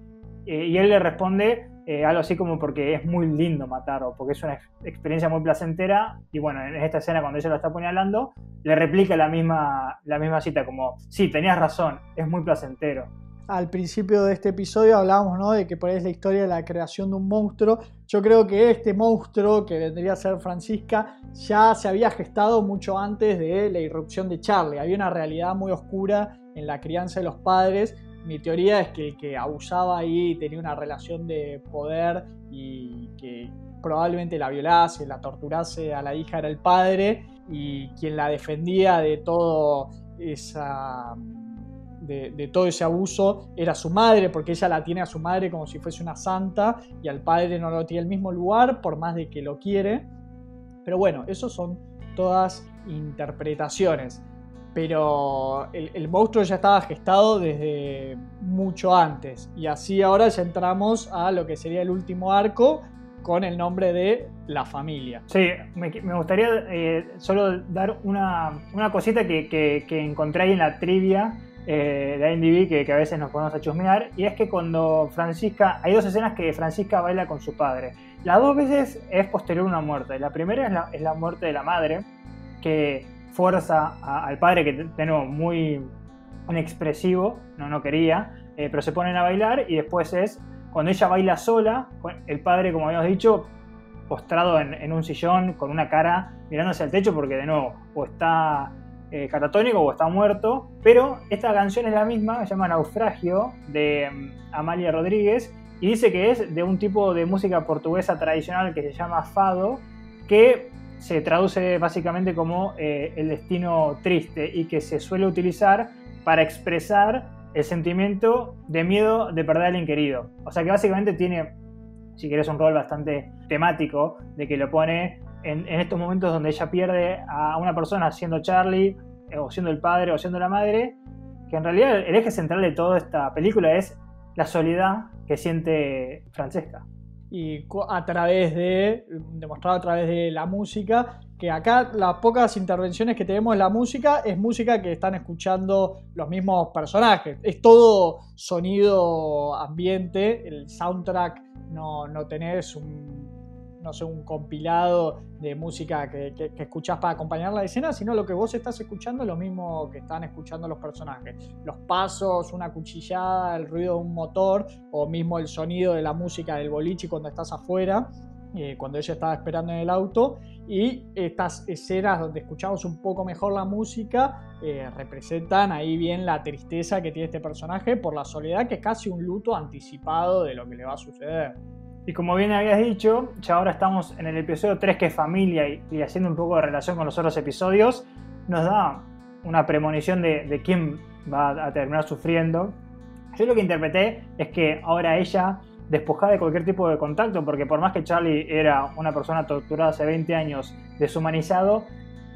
y él le responde algo así como porque es muy lindo matar, o porque es una experiencia muy placentera. Y bueno, en esta escena cuando ella lo está apuñalando, le replica la misma cita, como, sí, tenías razón, es muy placentero. Al principio de este episodio hablábamos, ¿no?, de que por ahí es la historia de la creación de un monstruo. Yo creo que este monstruo, que vendría a ser Francisca, ya se había gestado mucho antes de la irrupción de Charlie. Había una realidad muy oscura en la crianza de los padres. Mi teoría es que el que abusaba ahí tenía una relación de poder y que probablemente la violase, la torturase a la hija era el padre, y quien la defendía de de todo ese abuso era su madre, porque ella la tiene a su madre como si fuese una santa y al padre no lo tiene el mismo lugar por más de que lo quiere. Pero bueno, eso son todas interpretaciones. Pero el monstruo ya estaba gestado desde mucho antes y así ahora ya entramos a lo que sería el último arco con el nombre de La Familia. Sí, me gustaría solo dar una cosita que encontré ahí en la trivia de IMDb que a veces nos ponemos a chusmear, y es que cuando Francisca, hay 2 escenas que Francisca baila con su padre. Las 2 veces es posterior a una muerte. La primera es la muerte de la madre, que fuerza al padre, que de nuevo muy inexpresivo, no quería, pero se ponen a bailar, y después es cuando ella baila sola, el padre, como habíamos dicho, postrado en un sillón con una cara mirando hacia el techo porque de nuevo o está catatónico o está muerto. Pero esta canción es la misma, se llama Naufragio, de Amalia Rodríguez, y dice que es de un tipo de música portuguesa tradicional que se llama fado, que se traduce básicamente como el destino triste, y que se suele utilizar para expresar el sentimiento de miedo de perder a alguien querido. O sea que básicamente tiene, si querés, un rol bastante temático, de que lo pone en estos momentos donde ella pierde a una persona, siendo Charlie, o siendo el padre, o siendo la madre, que en realidad el eje central de toda esta película es la soledad que siente Francesca. Y demostrado a través de la música, que acá las pocas intervenciones que tenemos en la música es música que están escuchando los mismos personajes. Es todo sonido ambiente, el soundtrack no tenés un compilado de música que escuchás para acompañar la escena, sino lo que vos estás escuchando es lo mismo que están escuchando los personajes. Los pasos, una cuchillada, el ruido de un motor, o mismo el sonido de la música del boliche cuando estás afuera, cuando ella estaba esperando en el auto. Y estas escenas donde escuchamos un poco mejor la música representan ahí bien la tristeza que tiene este personaje por la soledad, que es casi un luto anticipado de lo que le va a suceder. Y como bien habías dicho, ya ahora estamos en el episodio 3, que es familia, y haciendo un poco de relación con los otros episodios, nos da una premonición de quién va a terminar sufriendo. Yo lo que interpreté es que ahora ella, despojada de cualquier tipo de contacto, porque por más que Charlie era una persona torturada hace 20 años, deshumanizado,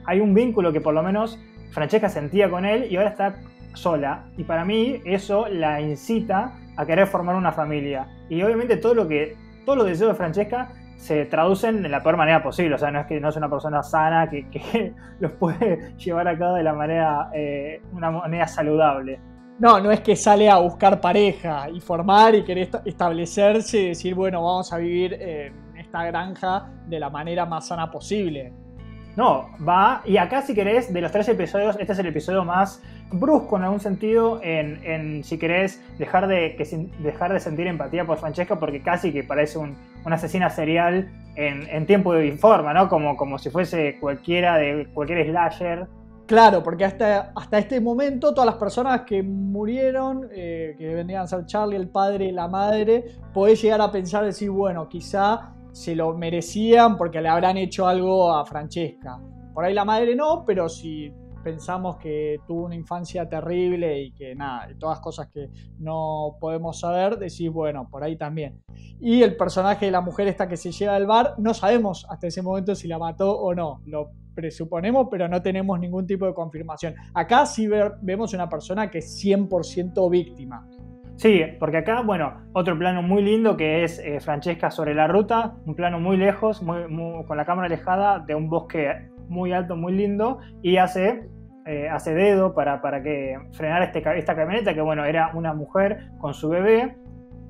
hay un vínculo que por lo menos Francesca sentía con él, y ahora está sola. Y para mí eso la incita a querer formar una familia. Y obviamente todos los deseos de Francesca se traducen de la peor manera posible. O sea, no es una persona sana que los puede llevar a cabo de una manera saludable. No es que sale a buscar pareja y formar y querer establecerse y decir, bueno, vamos a vivir en esta granja de la manera más sana posible. No, va, y acá, si querés, de los 3 episodios, este es el episodio más brusco en algún sentido, en si querés dejar de sentir empatía por Francesca, porque casi que parece una asesina serial en tiempo y forma, ¿no? Como si fuese cualquier slasher. Claro, porque hasta este momento todas las personas que murieron, que vendrían a ser Charlie, el padre y la madre, podés llegar a pensar, decir, bueno, quizá se lo merecían porque le habrán hecho algo a Francesca. Por ahí la madre no, pero si pensamos que tuvo una infancia terrible y que nada, y todas cosas que no podemos saber, decís, bueno, por ahí también. Y el personaje de la mujer esta que se lleva al bar, no sabemos hasta ese momento si la mató o no. Lo presuponemos, pero no tenemos ningún tipo de confirmación. Acá sí vemos una persona que es 100% víctima. Sí, porque acá, bueno, otro plano muy lindo que es Francesca sobre la ruta, un plano muy lejos, con la cámara alejada de un bosque muy alto, muy lindo, y hace dedo para que frenar esta camioneta, que bueno, era una mujer con su bebé.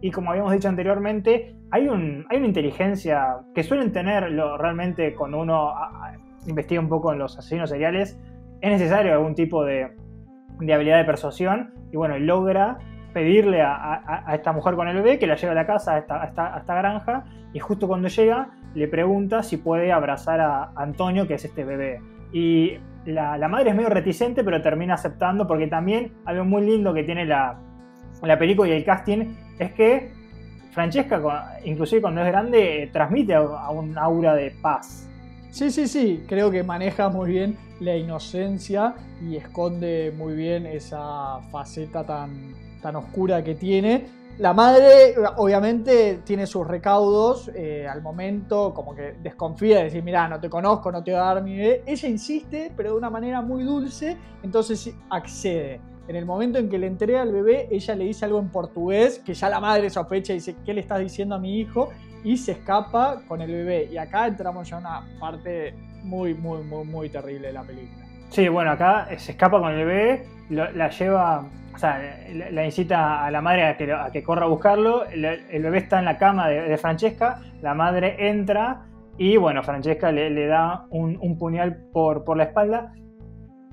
Y como habíamos dicho anteriormente, hay una inteligencia que suelen tener realmente cuando uno investiga un poco en los asesinos seriales. Es necesario algún tipo de habilidad de persuasión, y bueno, logra pedirle a esta mujer con el bebé que la lleve a la casa, a esta granja, y justo cuando llega le pregunta si puede abrazar a Antonio, que es este bebé. Y la madre es medio reticente, pero termina aceptando, porque también algo muy lindo que tiene la película y el casting es que Francesca, inclusive cuando es grande, transmite a un aura de paz. Sí, sí, sí, creo que maneja muy bien la inocencia y esconde muy bien esa faceta tan oscura que tiene. La madre obviamente tiene sus recaudos al momento, como que desconfía de decir, mirá, no te conozco, no te voy a dar mi bebé. Ella insiste, pero de una manera muy dulce, entonces accede. En el momento en que le entrega al bebé, ella le dice algo en portugués, que ya la madre sospecha y dice, ¿qué le estás diciendo a mi hijo? Y se escapa con el bebé. Y acá entramos ya a una parte muy terrible de la película. Sí, bueno, acá se escapa con el bebé, la lleva, o sea, la incita a la madre a que corra a buscarlo. El bebé está en la cama de Francesca, la madre entra y, bueno, Francesca le da un puñal por la espalda.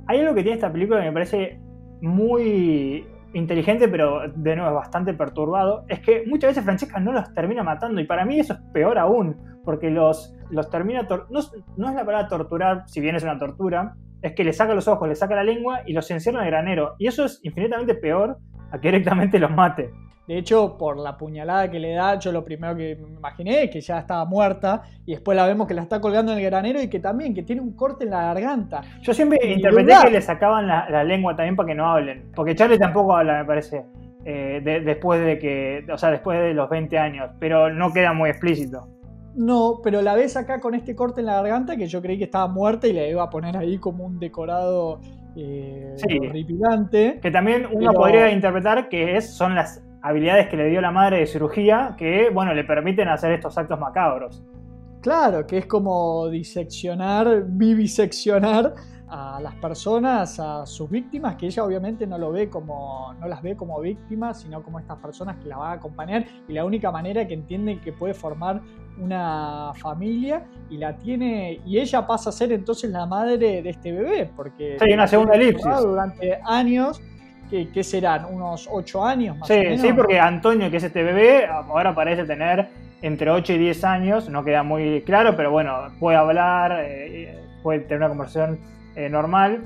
Hay algo que tiene esta película que me parece muy inteligente, pero de nuevo es bastante perturbado, es que muchas veces Francesca no los termina matando, y para mí eso es peor aún, porque los termina no es la palabra torturar, si bien es una tortura, es que le saca los ojos, le saca la lengua y los encierra en el granero, y eso es infinitamente peor a que directamente los mate. De hecho, por la puñalada que le da, yo lo primero que me imaginé es que ya estaba muerta, y después la vemos que la está colgando en el granero y que también, que tiene un corte en la garganta. Yo siempre interpreté que le sacaban la lengua también para que no hablen, porque Charlie tampoco habla, me parece, después de los 20 años, pero no queda muy explícito. No, pero la ves acá con este corte en la garganta que yo creí que estaba muerta y la iba a poner ahí como un decorado horripilante. Que también uno podría interpretar que son las habilidades que le dio la madre de cirugía que, bueno, le permiten hacer estos actos macabros. Claro, que es como diseccionar, viviseccionar a las personas, a sus víctimas, que ella obviamente no las ve como víctimas, sino como estas personas que la van a acompañar, y la única manera que entienden que puede formar una familia, y la tiene, y ella pasa a ser entonces la madre de este bebé, porque sí, una segunda elipsis durante años. ¿Qué serán? ¿Unos 8 años más o menos? Sí, porque Antonio, que es este bebé, ahora parece tener entre 8 y 10 años, no queda muy claro, pero bueno, puede hablar, puede tener una conversación normal,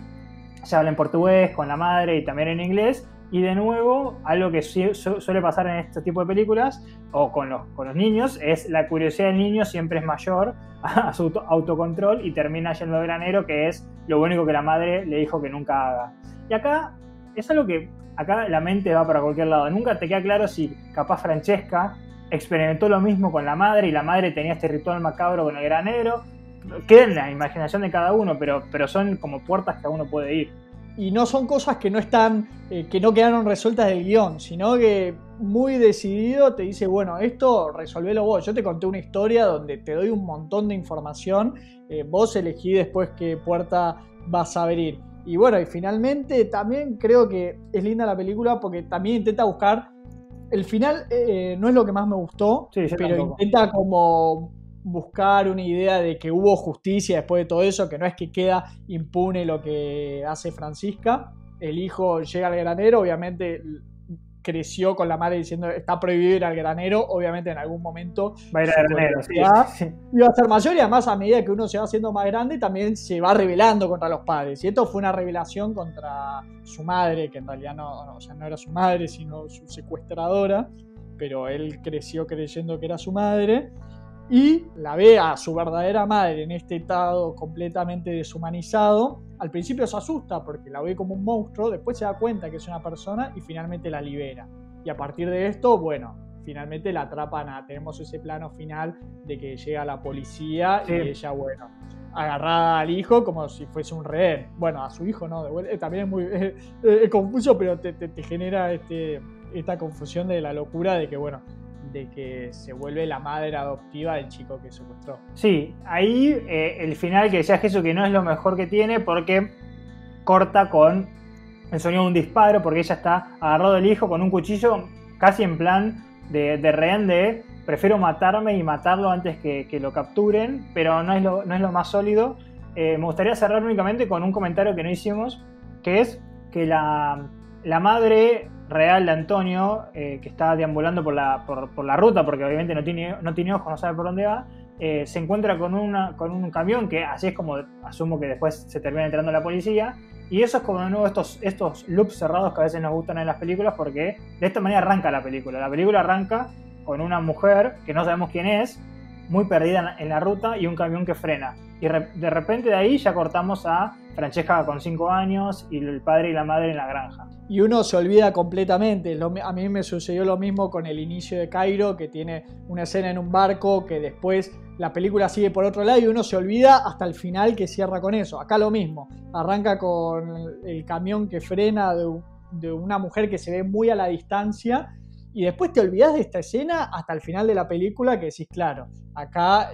se habla en portugués con la madre y también en inglés, y de nuevo, algo que suele pasar en este tipo de películas, o con los niños, es la curiosidad del niño siempre es mayor a su autocontrol y termina yendo al granero, que es lo único que la madre le dijo que nunca haga. Y acá es algo que acá la mente va para cualquier lado. Nunca te queda claro si capaz Francesca experimentó lo mismo con la madre y la madre tenía este ritual macabro con el granero. Queda en la imaginación de cada uno, pero son como puertas que uno puede ir. Y no son cosas que no están, que no quedaron resueltas del guión, sino que muy decidido te dice, bueno, esto resolvelo vos. Yo te conté una historia donde te doy un montón de información, vos elegí después qué puerta vas a abrir. Y bueno, y finalmente también creo que es linda la película porque también intenta buscar. El final no es lo que más me gustó, sí, pero tampoco. Intenta como buscar una idea de que hubo justicia después de todo eso, que no es que queda impune lo que hace Francisca. El hijo llega al granero, obviamente creció con la madre diciendo está prohibido ir al granero, obviamente en algún momento va a ir al granero, sí. Iba a ser mayor, y además a medida que uno se va haciendo más grande también se va rebelando contra los padres, y esto fue una rebelación contra su madre, que en realidad no era su madre sino su secuestradora, pero él creció creyendo que era su madre, y la ve a su verdadera madre en este estado completamente deshumanizado. Al principio se asusta porque la ve como un monstruo, después se da cuenta que es una persona y finalmente la libera. Y a partir de esto, bueno, finalmente la atrapan. Tenemos ese plano final de que llega la policía y ella, bueno, agarrada al hijo como si fuese un rehén. Bueno, a su hijo no, también es muy confuso, pero te genera esta confusión de la locura de que, bueno, de que se vuelve la madre adoptiva del chico que secuestró. Sí, ahí el final que decía Jesús que no es lo mejor que tiene porque corta con el sonido de un disparo, porque ella está agarrado del hijo con un cuchillo casi en plan de rehén de prefiero matarme y matarlo antes que lo capturen, pero no es lo más sólido. Me gustaría cerrar únicamente con un comentario que no hicimos, que es que la madre real de Antonio, que está deambulando por la ruta, porque obviamente no tiene ojos, no sabe por dónde va, se encuentra con un camión, que así es como asumo que después se termina entrando la policía, y eso es como de nuevo estos loops cerrados que a veces nos gustan en las películas, porque de esta manera arranca la película. La película arranca con una mujer que no sabemos quién es, muy perdida en la ruta y un camión que frena. Y de repente de ahí ya cortamos a Francesca con 5 años y el padre y la madre en la granja. Y uno se olvida completamente. A mí me sucedió lo mismo con el inicio de Cairo, que tiene una escena en un barco que después la película sigue por otro lado y uno se olvida hasta el final que cierra con eso. Acá lo mismo. Arranca con el camión que frena de una mujer que se ve muy a la distancia y después te olvidas de esta escena hasta el final de la película que decís, claro, acá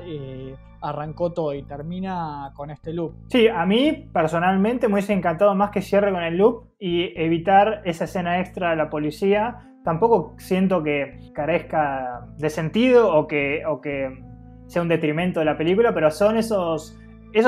arrancó todo y termina con este loop. Sí, a mí personalmente me hubiese encantado más que cierre con el loop y evitar esa escena extra de la policía. Tampoco siento que carezca de sentido o que sea un detrimento de la película, pero son esos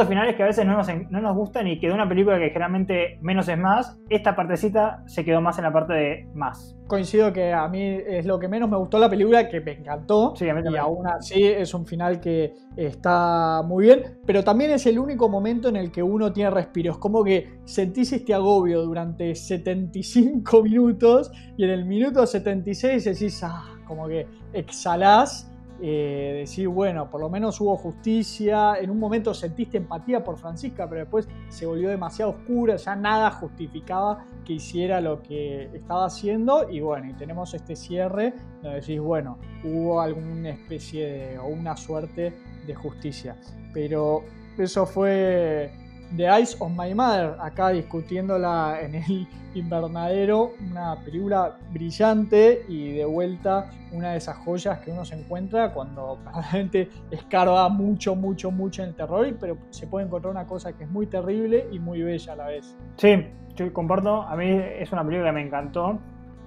finales que a veces no nos gustan y que de una película que generalmente menos es más, esta partecita se quedó más en la parte de más. Coincido que a mí es lo que menos me gustó la película, que me encantó. Sí, a mí también. Y aún así es un final que está muy bien, pero también es el único momento en el que uno tiene respiro. Es como que sentís este agobio durante 75 minutos y en el minuto 76 decís, como que exhalás. Decir, bueno, por lo menos hubo justicia. En un momento sentiste empatía por Francisca, pero después se volvió demasiado oscura, ya nada justificaba que hiciera lo que estaba haciendo. Y bueno, y tenemos este cierre donde decís, bueno, hubo alguna especie o una suerte de justicia. Pero eso fue The Eyes of My Mother, acá discutiéndola en el invernadero, una película brillante y de vuelta una de esas joyas que uno se encuentra cuando realmente escarba mucho en el terror, pero se puede encontrar una cosa que es muy terrible y muy bella a la vez. Sí, yo comparto, a mí es una película que me encantó,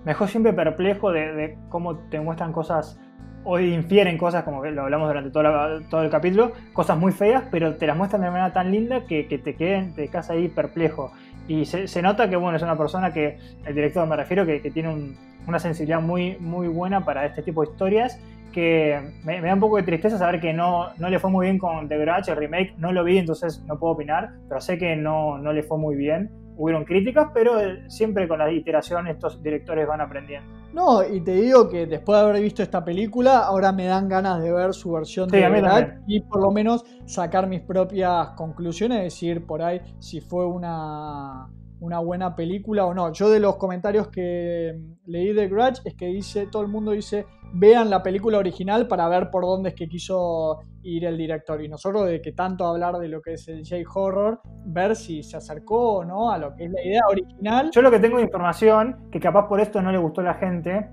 me dejó siempre perplejo de cómo te muestran cosas o infieren cosas, como que lo hablamos durante todo el capítulo, cosas muy feas, pero te las muestran de manera tan linda que te quedas ahí perplejo. Y se nota que, bueno, es una persona que, el director me refiero, que tiene una sensibilidad muy, muy buena para este tipo de historias, que me da un poco de tristeza saber que no le fue muy bien con The Grudge, el remake. No lo vi, entonces no puedo opinar, pero sé que no le fue muy bien. Hubieron críticas, pero siempre con la iteración estos directores van aprendiendo. No, y te digo que después de haber visto esta película, ahora me dan ganas de ver su versión de verdad y por lo menos sacar mis propias conclusiones, decir por ahí si fue una buena película o no. Yo de los comentarios que leí de Grudge es que todo el mundo dice, vean la película original para ver por dónde es que quiso ir el director. Y nosotros, de que tanto hablar de lo que es el J-Horror, ver si se acercó o no a lo que es la idea original. Yo lo que tengo de información, que capaz por esto no le gustó a la gente,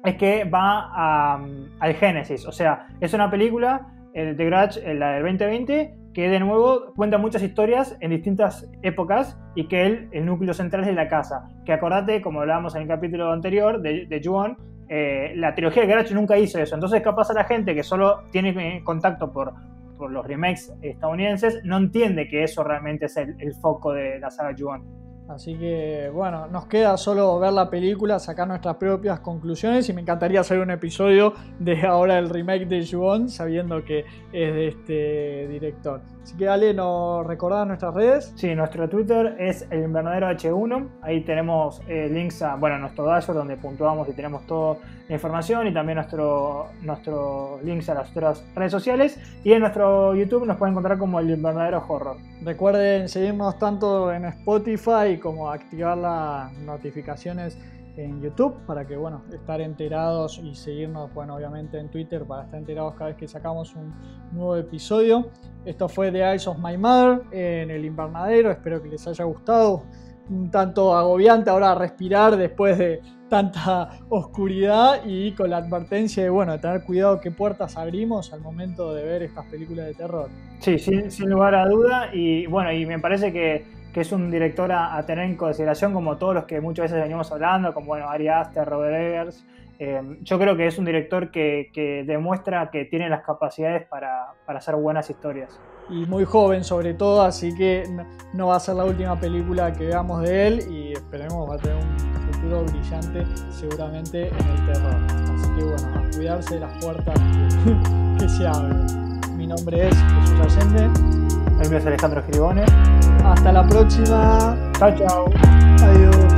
es que va al génesis. O sea, es una película, The Grudge, la del 2020, que de nuevo cuenta muchas historias en distintas épocas y que el núcleo central es la casa. Que acordate, como hablábamos en el capítulo anterior de Ju-On, la trilogía de Grudge nunca hizo eso. Entonces capaz a la gente que solo tiene contacto por los remakes estadounidenses no entiende que eso realmente es el foco de la saga Ju-On. Así que bueno, nos queda solo ver la película, sacar nuestras propias conclusiones y me encantaría hacer un episodio de ahora el remake de Ju-On sabiendo que es de este director. Así que Ale, ¿nos recordás nuestras redes? Sí, nuestro Twitter es el invernadero H1, ahí tenemos links a nuestro dashboard donde puntuamos y tenemos toda la información y también nuestros links a las otras redes sociales y en nuestro YouTube nos pueden encontrar como el invernadero horror. Recuerden seguirnos tanto en Spotify como activar las notificaciones en YouTube para que estar enterados y seguirnos obviamente en Twitter para estar enterados cada vez que sacamos un nuevo episodio. Esto fue The Eyes of My Mother en el invernadero, espero que les haya gustado. Un tanto agobiante ahora respirar después de tanta oscuridad y con la advertencia de tener cuidado qué puertas abrimos al momento de ver estas películas de terror. Sí, sin lugar a duda y me parece que es un director a tener en consideración como todos los que muchas veces venimos hablando, como Ari Aster, Robert Eggers. Yo creo que es un director que demuestra que tiene las capacidades para hacer buenas historias. Y muy joven sobre todo, así que no va a ser la última película que veamos de él y esperemos va a tener un futuro brillante seguramente en el terror. Así que a cuidarse de las puertas que se abren. Mi nombre es Jesús Allende. El mío es Alejandro Giribone. Hasta la próxima. Chao, chao. Adiós.